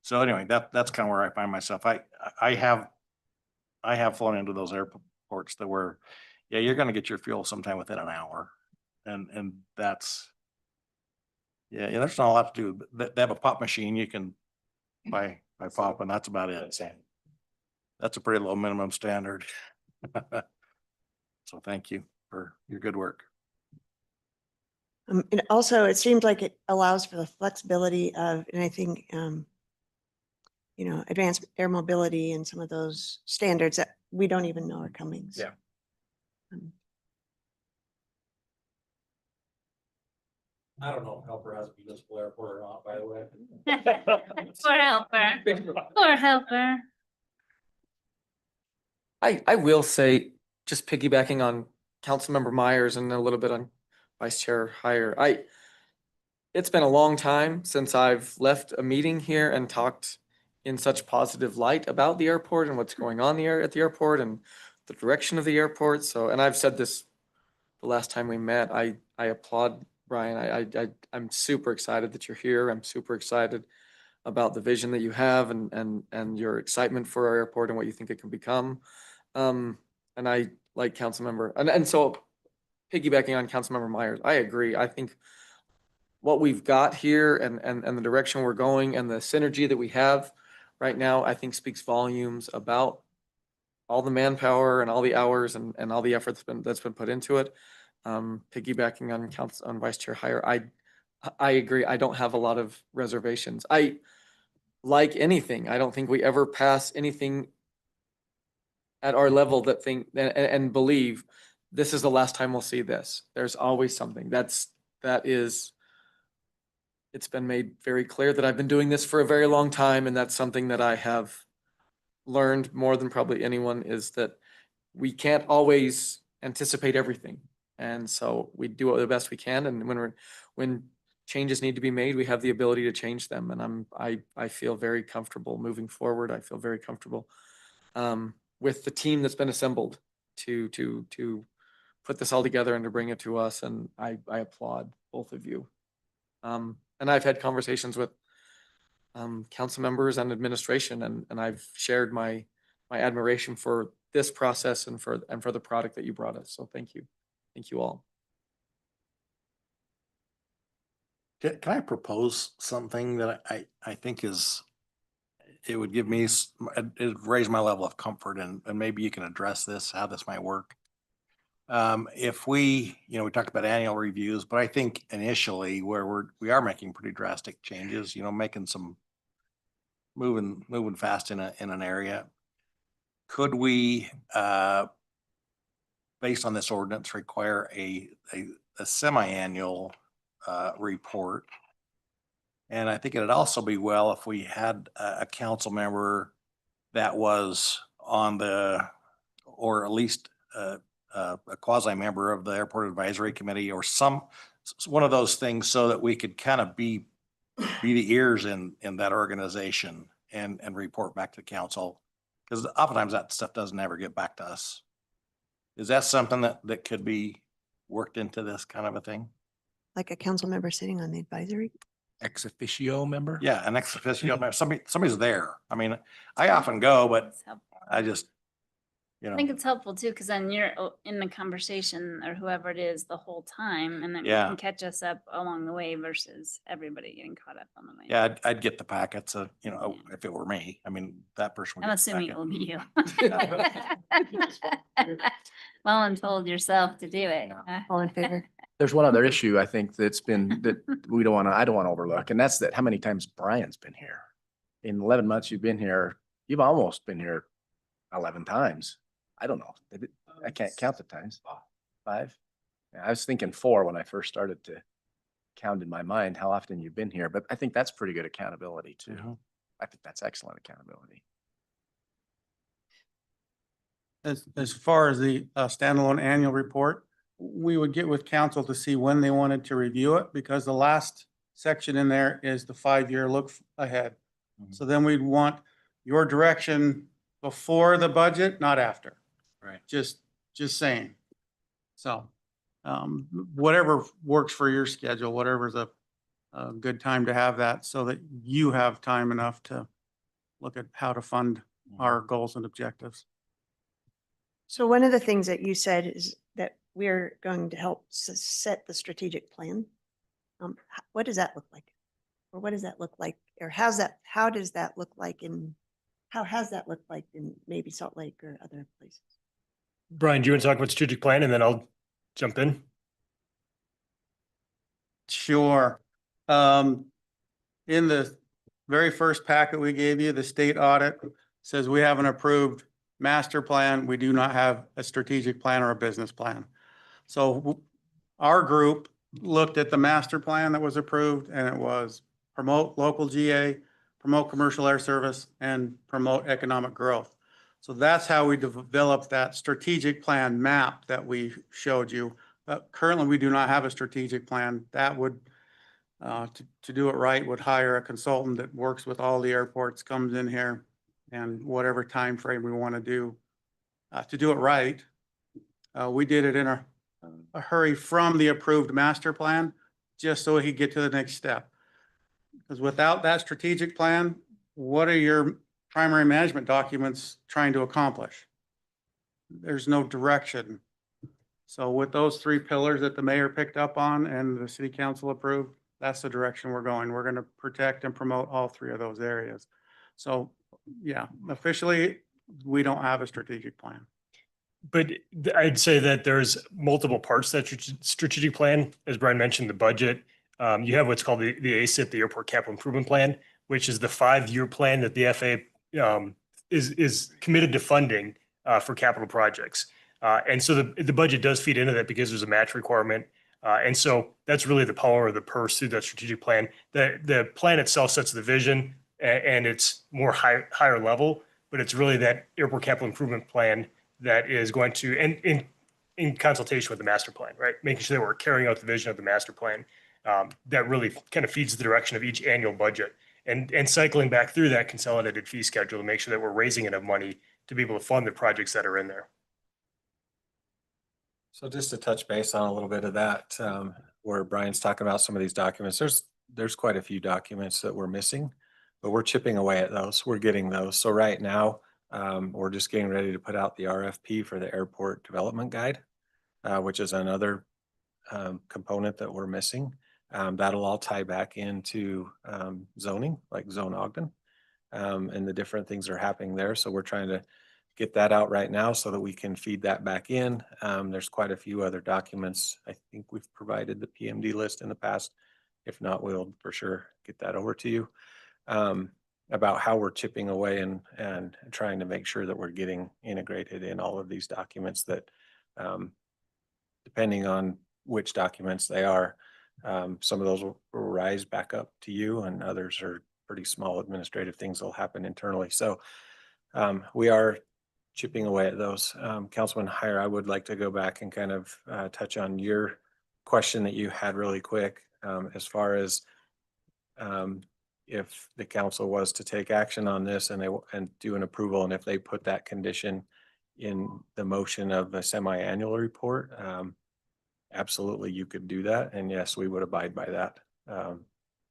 So anyway, that's kind of where I find myself. I have flown into those airports that were, you're going to get your fuel sometime within an hour. And that's, there's not a lot to do. They have a pop machine you can buy pop, and that's about it. That's a pretty low minimum standard. So thank you for your good work. And also, it seems like it allows for the flexibility of, and I think, advanced air mobility and some of those standards that we don't even know are coming. So, I don't know if Helper has a municipal airport or not, by the way. Poor helper. Poor helper. I will say, just piggybacking on Councilmember Myers and a little bit on Vice Chair Heyer, it's been a long time since I've left a meeting here and talked in such positive light about the airport and what's going on at the airport and the direction of the airport. So, and I've said this the last time we met, I applaud Brian. I'm super excited that you're here. I'm super excited about the vision that you have and your excitement for our airport and what you think it can become. And I like Councilmember, and so piggybacking on Councilmember Myers, I agree. I think what we've got here and the direction we're going and the synergy that we have right now, I think speaks volumes about all the manpower and all the hours and all the effort that's been put into it. Piggybacking on Vice Chair Heyer, I agree. I don't have a lot of reservations. Like anything, I don't think we ever pass anything at our level that think and believe this is the last time we'll see this. There's always something. It's been made very clear that I've been doing this for a very long time, and that's something that I have learned more than probably anyone, is that we can't always anticipate everything. And so we do the best we can, and when changes need to be made, we have the ability to change them. And I feel very comfortable moving forward. I feel very comfortable with the team that's been assembled to put this all together and to bring it to us. And I applaud both of you. And I've had conversations with council members and administration, and I've shared my admiration for this process and for the product that you brought us. So thank you. Thank you all. Can I propose something that I think it would give me, it raise my level of comfort, and maybe you can address this, how this might work. If we talked about annual reviews, but I think initially where we are making pretty drastic changes, making some moving fast in an area. Could we, based on this ordinance, require a semi-annual report? And I think it'd also be well if we had a council member that was on or at least a quasi member of the Airport Advisory Committee, or one of those things, so that we could kind of be the ears in that organization and report back to council, because oftentimes that stuff doesn't ever get back to us. Is that something that could be worked into this kind of a thing? Like a council member sitting on the advisory? Ex officio member? Yeah, an ex officio member. Somebody's there. I mean, I often go, but I just, I think it's helpful too, because then you're in the conversation, or whoever it is, the whole time, and then you Yeah. can catch us up along the way versus everybody getting caught up on the way. yeah, I'd get the packets of, if it were me. I mean, that person would I'm get the assuming packet. it'll be you. Well, and told yourself to do it. All in favor? There's one other issue I think that I don't want to overlook, and that's that how many times Brian's been here. In 11 months you've been here, you've almost been here 11 times. I don't know. I can't count the times. 5? Yeah, I was thinking 4 when I first started to count in my mind how often you've been here, but I think that's pretty good accountability too. Mhm. I think that's excellent accountability. As far as the standalone annual report, we would get with council to see when they wanted to review it, because the last section in there is the 5-year look ahead. Mhm. So then we'd want your direction before the budget, not after. Right. Just saying. So, whatever works for your schedule, whatever's a good time to have that, so that you have time enough to look at how to fund our goals and objectives. So one of the things that you said is that we're going to help set the strategic plan. What does that look like? Or what does that look like? Or how does that look like how has that looked like in maybe Salt Lake or other places? Brian, do you want to talk about strategic plan and then I'll jump in? Sure. In the very first packet we gave you, the state audit says we have an approved master plan. We do not have a strategic plan or a business plan. So our group looked at the master plan that was approved, and it was promote local GA, promote commercial air service, and promote economic growth. So that's how we developed that strategic plan map that we showed you. But currently, we do not have a strategic plan. That would, to do it right, would hire a consultant that works with all the airports, comes in here, and whatever time frame we want to do it right. We did it in a hurry from the approved master plan, just so we could get to the next step. Because without that strategic plan, what are your primary management documents trying to accomplish? There's no direction. So with those 3 pillars that the mayor picked up on and the city council approved, that's the direction we're going. We're going to protect and promote all 3 of those areas. So yeah, officially, we don't have a strategic plan. But I'd say that there's multiple parts to that strategic plan. As Brian mentioned, the budget. You have what's called the ACIP, the Airport Capital Improvement Plan, which is the 5-year plan that the FAA is committed to funding for capital projects. And so the budget does feed into that because there's a match requirement. And so that's really the power of the purse through that strategic plan. The plan itself sets the vision and it's more higher level, but it's really that Airport Capital Improvement Plan that is going to, and in consultation with the master plan, right? Making sure that we're carrying out the vision of the master plan. That really kind of feeds the direction of each annual budget and cycling back through that consolidated fee schedule to make sure that we're raising enough money to be able to fund the projects that are in there. So just to touch base on a little bit of that, where Brian's talking about some of these documents, there's quite a few documents that we're missing, but we're chipping away at those. We're getting those. So right now, we're just getting ready to put out the RFP for the airport development guide, which is another component that we're missing. That'll all tie back into zoning, like Zone Ogden, and the different things that are happening there. So we're trying to get that out right now so that we can feed that back in. There's quite a few other documents. I think we've provided the PMD list in the past. If not, we'll for sure get that over to you, about how we're chipping away and trying to make sure that we're getting integrated in all of these documents that, depending on which documents they are, some of those will rise back up to you and others are pretty small administrative things that'll happen internally. So we are chipping away at those. Councilman Heyer, I would like to go back and kind of touch on your question that you had really quick, as far as if the council was to take action on this and do an approval, and if they put that condition in the motion of the semi-annual report, absolutely you could do that. And yes, we would abide by that.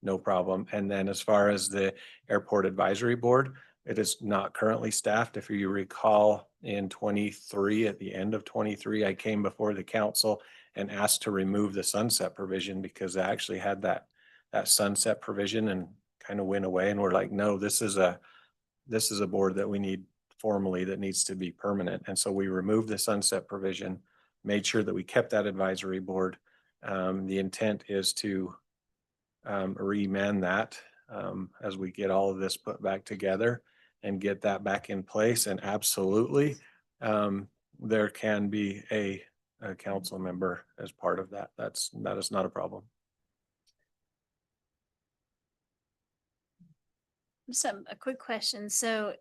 No problem. And then as far as the airport advisory board, it is not currently staffed. If you recall, in 23, at the end of 23, I came before the council and asked to remove the sunset provision because I actually had that sunset provision and kind of went away. And we're like, no, this is a board that we need formally that needs to be permanent. And so we removed the sunset provision, made sure that we kept that advisory board. The intent is to remand that as we get all of this put back together and get that back in place. And absolutely, there can be a council member as part of that. That is not a problem. Just a quick question. So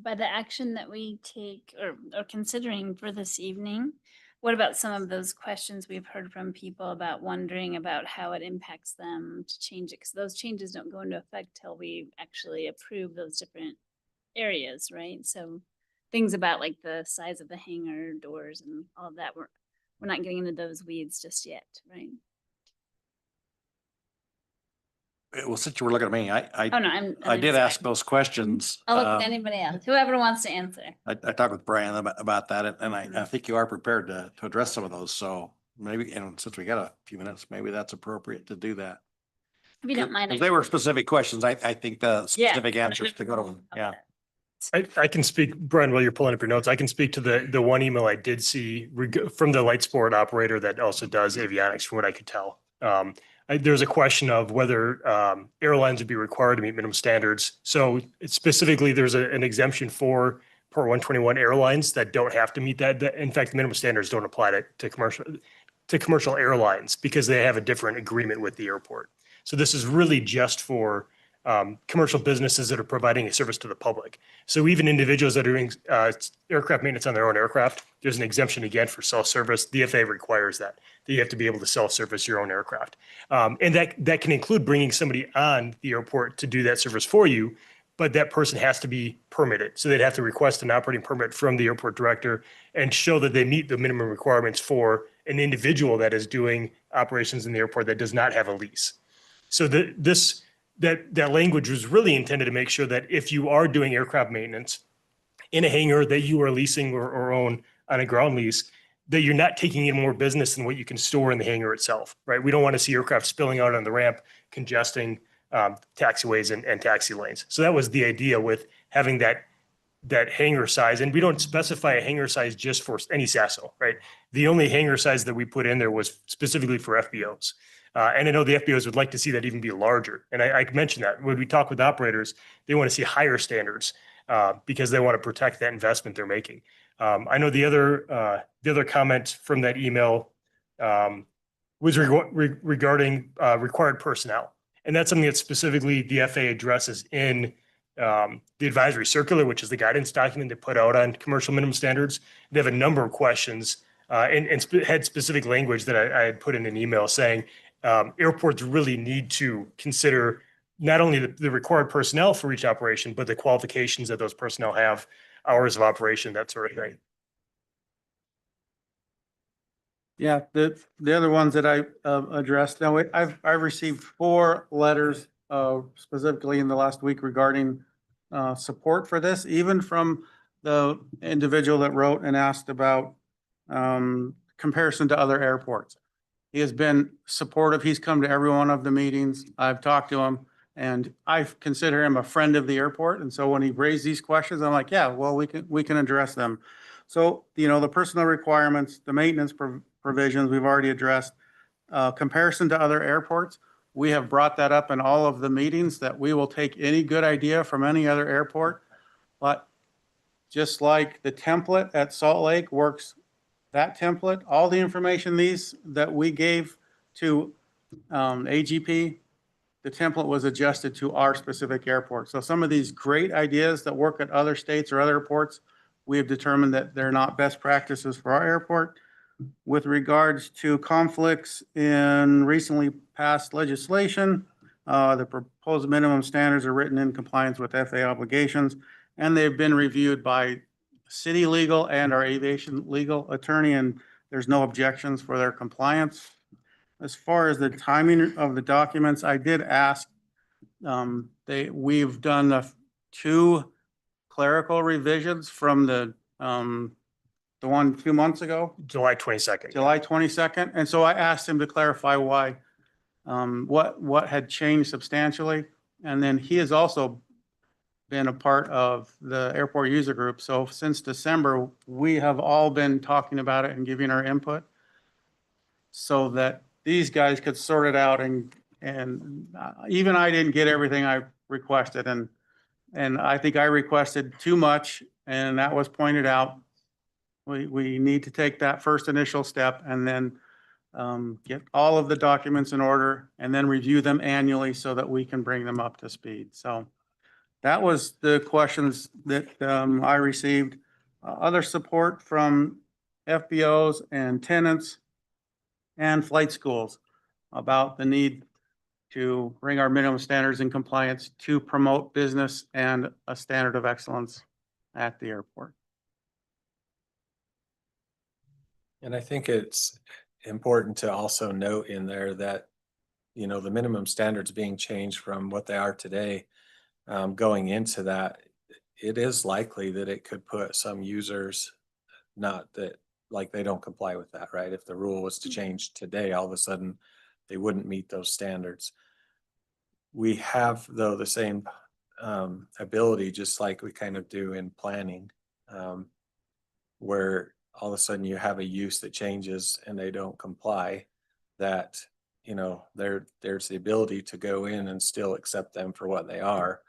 by the action that we take or considering for this evening, what about some of those questions we've heard from people about wondering about how it impacts them to change it? Because those changes don't go into effect till we actually approve those different areas, right? So things about like the size of the hangar doors and all of that, we're not getting into those weeds just yet, right? Well, since you were looking at me, Oh, no, I did ask those questions. I'll look at anybody else, whoever wants to answer. I talked with Brian about that, and I think you are prepared to address some of those. So maybe, and since we got a few minutes, maybe that's appropriate to do that. If you don't mind. If they were specific questions, I think the specific answers to go to them. Yeah. I can speak, Brian, while you're pulling up your notes, I can speak to the one email I did see from the light sport operator that also does avionics, from what I could tell. There's a question of whether airlines would be required to meet minimum standards. So specifically, there's an exemption for Part 121 airlines that don't have to meet that. In fact, the minimum standards don't apply to commercial airlines because they have a different agreement with the airport. So this is really just for commercial businesses that are providing a service to the public. So even individuals that are doing aircraft maintenance on their own aircraft, there's an exemption again for self-service. The FAA requires that you have to be able to self-service your own aircraft. And that can include bringing somebody on the airport to do that service for you, but that person has to be permitted. So they'd have to request an operating permit from the airport director and show that they meet the minimum requirements for an individual that is doing operations in the airport that does not have a lease. So that language was really intended to make sure that if you are doing aircraft maintenance in a hangar that you are leasing or own on a ground lease, that you're not taking in more business than what you can store in the hangar itself, right? We don't want to see aircraft spilling out on the ramp, congesting taxiways and taxi lanes. So that was the idea with having that hangar size. And we don't specify a hangar size just for any SASO, right? The only hangar size that we put in there was specifically for FBOs. And I know the FBOs would like to see that even be larger. And I mentioned that when we talk with operators, they want to see higher standards because they want to protect that investment they're making. I know the other comment from that email was regarding required personnel. And that's something that specifically the FAA addresses in the advisory circular, which is the guidance document they put out on commercial minimum standards. They have a number of questions and had specific language that I had put in an email saying airports really need to consider not only the required personnel for each operation, but the qualifications that those personnel have, hours of operation, that sort of thing. Yeah, the other ones that I addressed, now I've received 4 letters specifically in the last week regarding support for this, even from the individual that wrote and asked about comparison to other airports. He has been supportive. He's come to every one of the meetings. I've talked to him and I consider him a friend of the airport. And so when he raised these questions, I'm like, yeah, well, we can address them. So, the personnel requirements, the maintenance provisions we've already addressed, comparison to other airports. We have brought that up in all of the meetings that we will take any good idea from any other airport. But just like the template at Salt Lake works, that template, all the information that we gave to AGP, the template was adjusted to our specific airport. So some of these great ideas that work at other states or other airports, we have determined that they're not best practices for our airport. With regards to conflicts in recently passed legislation, the proposed minimum standards are written in compliance with FAA obligations, and they've been reviewed by city legal and our aviation legal attorney, and there's no objections for their compliance. As far as the timing of the documents, I did ask, we've done 2 clerical revisions from the one 2 months ago. July 22nd. July 22nd. And so I asked him to clarify why, what had changed substantially. And then he has also been a part of the airport user group. So since December, we have all been talking about it and giving our input so that these guys could sort it out. And even I didn't get everything I requested. And I think I requested too much, and that was pointed out. We need to take that first initial step and then get all of the documents in order and then review them annually so that we can bring them up to speed. So that was the questions that I received. Other support from FBOs and tenants and flight schools about the need to bring our minimum standards in compliance to promote business and a standard of excellence at the airport. And I think it's important to also note in there that, the minimum standards being changed from what they are today, going into that, it is likely that it could put some users, not that, like they don't comply with that, right? If the rule was to change today, all of a sudden they wouldn't meet those standards. We have, though, the same ability, just like we kind of do in planning, where all of a sudden you have a use that changes and they don't comply, that, there's the ability to go in and still accept them for what they are.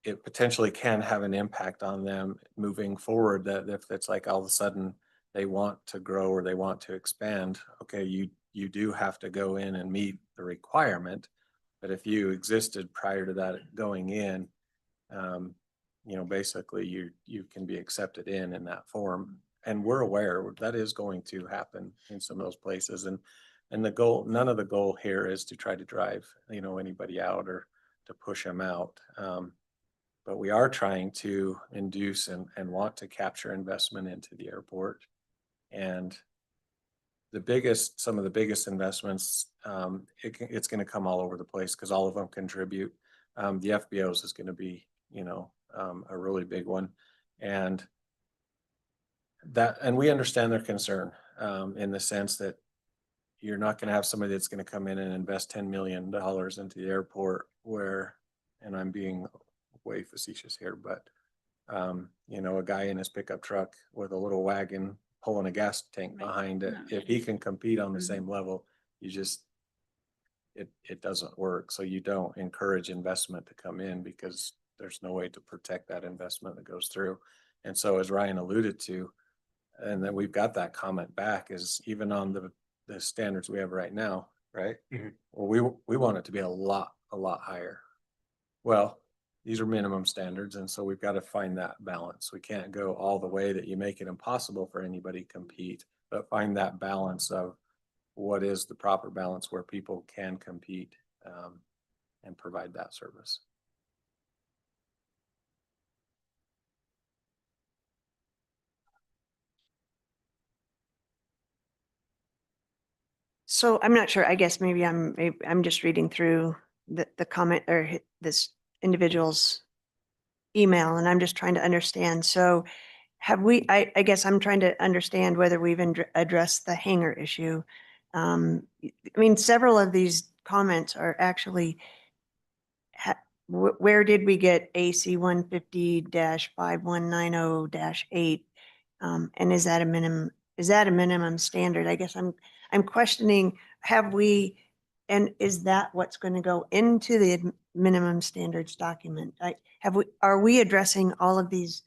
It potentially can have an impact on them moving forward, that if it's like all of a sudden they want to grow or they want to expand, okay, you do have to go in and meet the requirement, But if you existed prior to that going in, basically you can be accepted in that form. And we're aware that is going to happen in some of those places. And the goal, none of the goal here is to try to drive, anybody out or to push them out. But we are trying to induce and want to capture investment into the airport. And some of the biggest investments, it's going to come all over the place because all of them contribute. The FBOs is going to be, a really big one. And we understand their concern in the sense that you're not going to have somebody that's going to come in and invest $10 million into the airport and I'm being way facetious here, but a guy in his pickup truck with a little wagon pulling a gas tank behind it, if he can compete on the same level, it doesn't work. So you don't encourage investment to come in because there's no way to protect that investment that goes through. And so as Ryan alluded to, and then we've got that comment back, is even on the standards we have right now, right? Mm-hmm. Well, we want it to be a lot higher. Well, these are minimum standards, and so we've got to find that balance. We can't go all the way that you make it impossible for anybody to compete, but find that balance of what is the proper balance where people can compete and provide that service. So I'm not sure, I guess maybe I'm just reading through the comment or this individual's email and I'm just trying to understand. So I guess I'm trying to understand whether we've addressed the hangar issue. Several of these comments are actually, where did we get AC 150-5190-8? And is that a minimum standard? I guess I'm questioning, and is that what's going to go into the minimum standards document? Are we addressing all of these?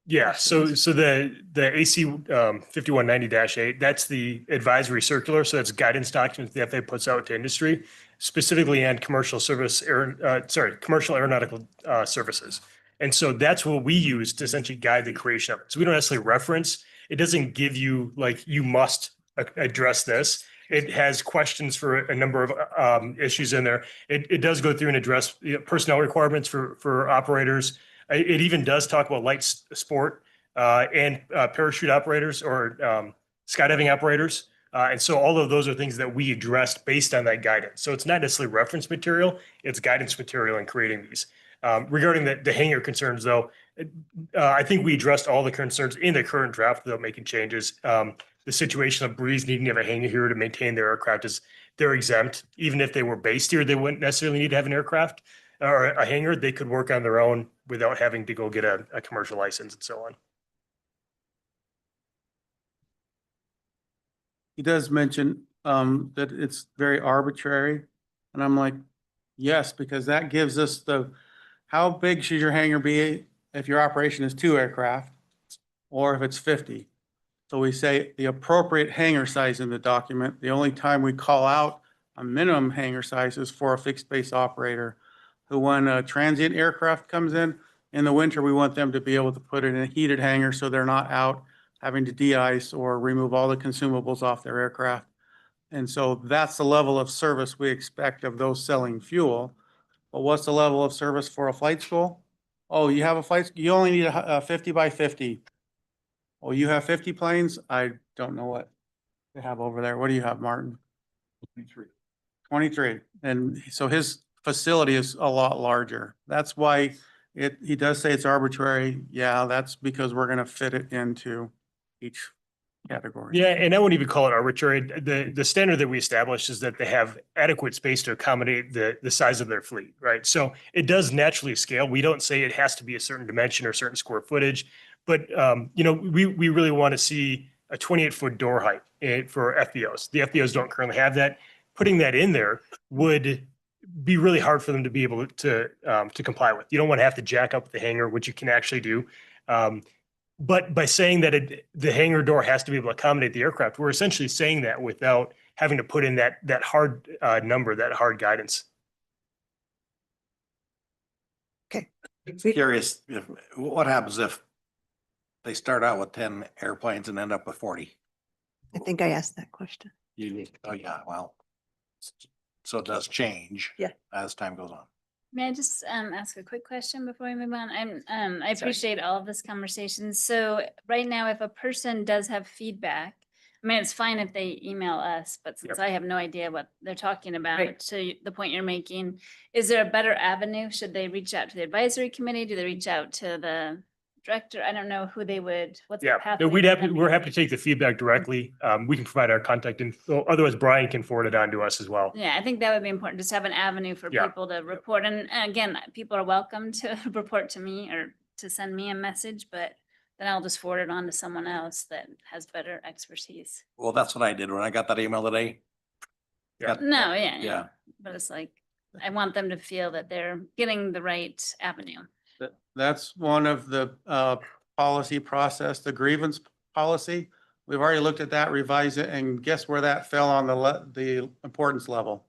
Yeah, so the AC 5190-8, that's the advisory circular. So that's guidance documents the FAA puts out to industry, specifically on commercial aeronautical services. And so that's what we use to essentially guide the creation of it. So we don't necessarily reference, it doesn't give you like, you must address this. It has questions for a number of issues in there. It does go through and address personnel requirements for operators. It even does talk about light sport and parachute operators or skydiving operators. And so all of those are things that we addressed based on that guidance. So it's not necessarily reference material, it's guidance material in creating these. Regarding the hangar concerns though, I think we addressed all the concerns in the current draft without making changes. The situation of Breeze needing to have a hangar here to maintain their aircraft they're exempt. Even if they were based here, they wouldn't necessarily need to have an aircraft or a hangar. They could work on their own without having to go get a commercial license and so on. He does mention that it's very arbitrary. And I'm like, yes, because that gives us how big should your hangar be if your operation is 2 aircraft or if it's 50? So we say the appropriate hangar size in the document. The only time we call out a minimum hangar size is for a fixed base operator who, when a transient aircraft comes in the winter, we want them to be able to put it in a heated hangar so they're not out having to de-ice or remove all the consumables off their aircraft. And so that's the level of service we expect of those selling fuel. But what's the level of service for a flight school? Oh, you have a flight, you only need a 50 by 50. Oh, you have 50 planes? I don't know what they have over there. What do you have, Martin? 23. And so his facility is a lot larger. That's why he does say it's arbitrary. Yeah, that's because we're going to fit it into each category. Yeah, and I wouldn't even call it arbitrary. The standard that we established is that they have adequate space to accommodate the size of their fleet, right? So it does naturally scale. We don't say it has to be a certain dimension or certain square footage, but we really want to see a 28-foot door height for FBOs. The FBOs don't currently have that. Putting that in there would be really hard for them to be able to comply with. You don't want to have to jack up the hangar, which you can actually do. But by saying that the hangar door has to be able to accommodate the aircraft, we're essentially saying that without having to put in that hard number, that hard guidance. Curious, what happens if they start out with 10 airplanes and end up with 40? I think I asked that question. Oh, yeah, well, so it does change. Yeah. As time goes on. May I just ask a quick question before we move on? I appreciate all of this conversation. So right now, if a person does have feedback, I mean, it's fine if they email us, but since I have no idea what they're talking about, Right. to the point you're making, is there a better avenue? Should they reach out to the advisory committee? Do they reach out to the director? I don't know who they would, what's the Yeah, path? no, we're happy to take the feedback directly. We can provide our contact info. Otherwise, Brian can forward it on to us as well. Yeah, I think that would be important, just to have an avenue for Yeah. people to report. And again, people are welcome to report to me or to send me a message, but then I'll just forward it on to someone else that has better expertise. Well, that's what I did when I got that email today. Yeah. No, yeah, yeah, Yeah. but it's like, I want them to feel that they're getting the right avenue. That's one of the policy process, the grievance policy. We've already looked at that, revised it, and guess where that fell on the importance level?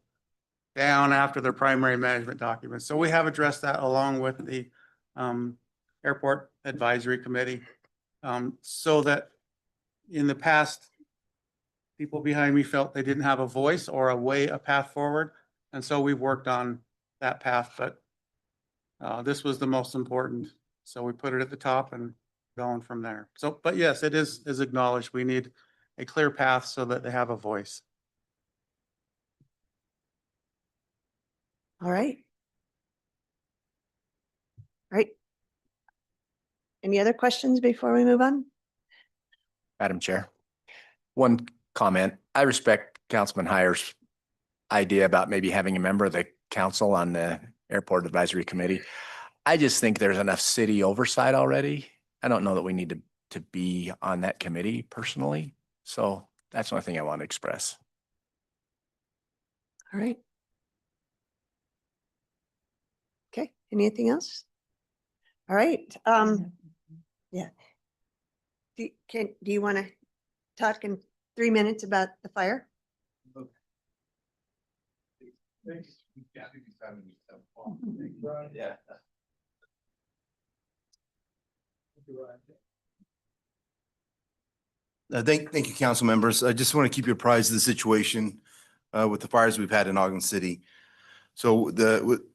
Down after the primary management documents. So we have addressed that along with the Airport Advisory Committee. So that in the past, people behind me felt they didn't have a voice or a path forward. And so we've worked on that path, but this was the most important. So we put it at the top and going from there. So, but yes, it is acknowledged. We need a clear path so that they have a voice. All right. All right. Any other questions before we move on? Madam Chair, one comment. I respect Councilman Hires' idea about maybe having a member of the council on the Airport Advisory Committee. I just think there's enough city oversight already. I don't know that we need to be on that committee personally. So that's the only thing I want to express. All right. Okay, anything else? All right, yeah. Do you want to talk in 3 minutes about the fire? Yeah. Thank you, council members. I just want to keep you apprised of the situation with the fires we've had in Ogden City. So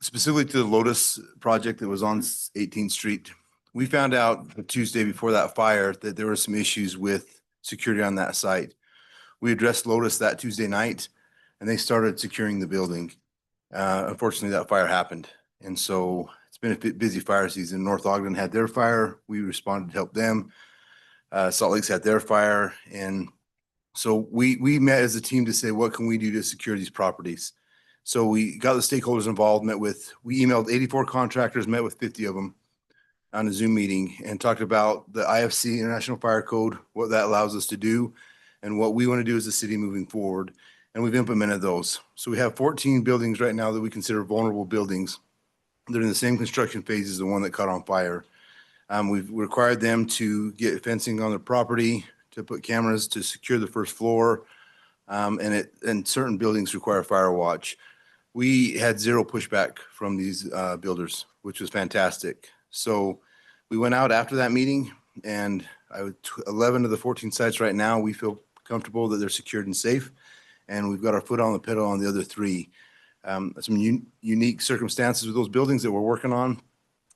specifically to the Lotus project that was on 18th Street, we found out the Tuesday before that fire that there were some issues with security on that site. We addressed Lotus that Tuesday night and they started securing the building. Unfortunately, that fire happened. And so it's been a busy fire season. North Ogden had their fire. We responded to help them. Salt Lake's had their fire. And so we met as a team to say, what can we do to secure these properties? So we got the stakeholders involved, we emailed 84 contractors, met with 50 of them on a Zoom meeting and talked about the IFC International Fire Code, what that allows us to do, and what we want to do as a city moving forward. And we've implemented those. So we have 14 buildings right now that we consider vulnerable buildings. They're in the same construction phase as the one that caught on fire. We've required them to get fencing on their property, to put cameras to secure the first floor, and certain buildings require fire watch. We had zero pushback from these builders, which was fantastic. So we went out after that meeting, and 11 of the 14 sites right now, we feel comfortable that they're secured and safe, and we've got our foot on the pedal on the other 3. Some unique circumstances with those buildings that we're working on,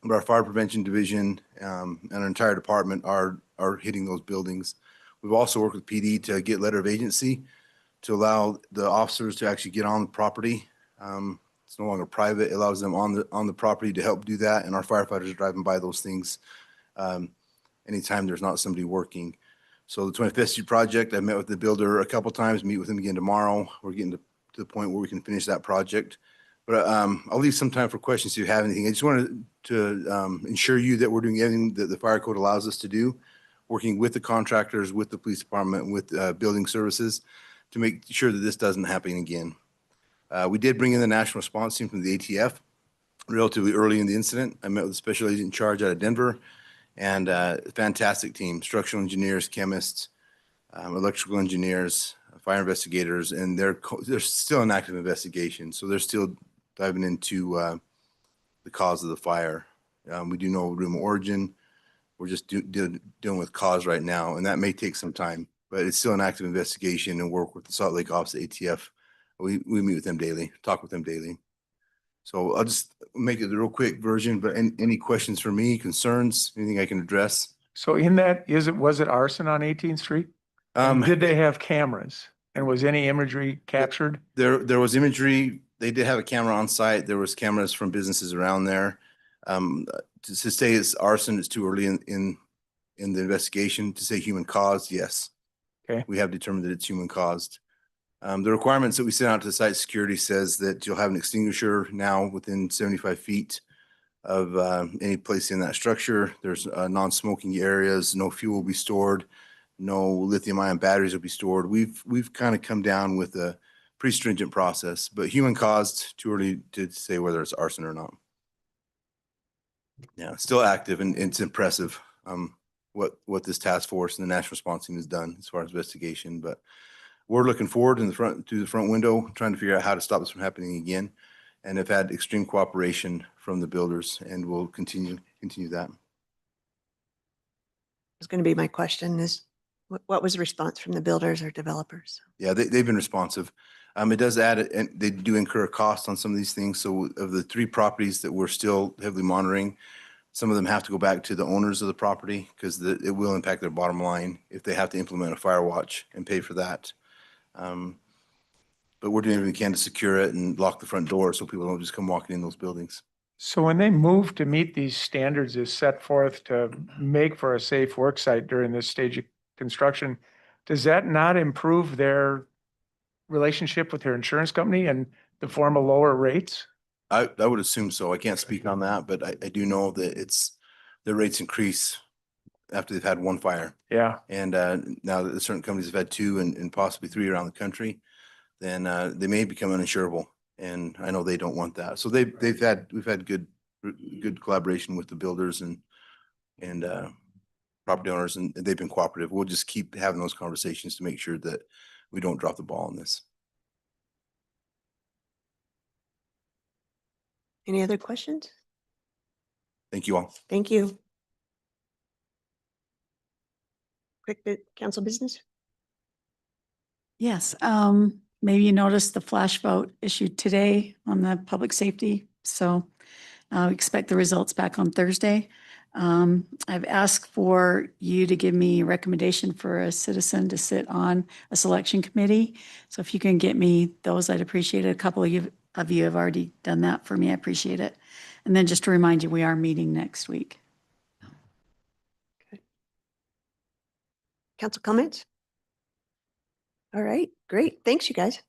but our fire prevention division and our entire department are hitting those buildings. We've also worked with PD to get letter of agency to allow the officers to actually get on the property. It's no longer private. It allows them on the property to help do that. And our firefighters are driving by those things anytime there's not somebody working. So the 25th Street project, I met with the builder a couple times, meet with him again tomorrow. We're getting to the point where we can finish that project. But I'll leave some time for questions if you have anything. I just wanted to ensure you that we're doing everything that the fire code allows us to do, working with the contractors, with the police department, with building services to make sure that this doesn't happen again. We did bring in the national response team from the ATF relatively early in the incident. I met with the special agent in charge out of Denver and a fantastic team, structural engineers, chemists, electrical engineers, fire investigators, and they're still an active investigation. So they're still diving into the cause of the fire. We do know room of origin. We're just dealing with cause right now, and that may take some time, but it's still an active investigation and work with the Salt Lake office, ATF. We meet with them daily, talk with them daily. So I'll just make it a real quick version, but any questions for me, concerns, anything I can address? So in that, was it arson on 18th Street? And did they have cameras? And was any imagery captured? There was imagery. They did have a camera on site. There was cameras from businesses around there. To say it's arson, it's too early in the investigation. To say human caused, yes. Okay. We have determined that it's human caused. The requirements that we sent out to site security says that you'll have an extinguisher now within 75 feet of any place in that structure. There's non-smoking areas, no fuel will be stored, no lithium-ion batteries will be stored. We've kind of come down with a pretty stringent process, but human caused, too early to say whether it's arson or not. Yeah, still active, and it's impressive what this task force and the national response team has done as far as investigation. But we're looking forward through the front window, trying to figure out how to stop this from happening again, and have had extreme cooperation from the builders, and we'll continue that. It's going to be my question is, what was the response from the builders or developers? Yeah, they've been responsive. It does add, and they do incur a cost on some of these things. So of the 3 properties that we're still heavily monitoring, some of them have to go back to the owners of the property because it will impact their bottom line if they have to implement a fire watch and pay for that. But we're doing everything we can to secure it and lock the front door so people don't just come walking in those buildings. So when they move to meet these standards as set forth to make for a safe work site during this stage of construction, does that not improve their relationship with their insurance company and the form of lower rates? I would assume so. I can't speak on that, but I do know that the rates increase after they've had one fire. Yeah. And now that certain companies have had 2 and possibly 3 around the country, then they may become uninsurable. And I know they don't want that. So we've had good collaboration with the builders and property owners, and they've been cooperative. We'll just keep having those conversations to make sure that we don't drop the ball on this. Any other questions? Thank you all. Thank you. Quick bit, council business? Yes, maybe you noticed the flash vote issued today on the public safety. So we expect the results back on Thursday. I've asked for you to give me a recommendation for a citizen to sit on a selection committee. So if you can get me those, I'd appreciate it. A couple of you have already done that for me. I appreciate it. And then just to remind you, we are meeting next week. Council comments? All right, great. Thanks, you guys.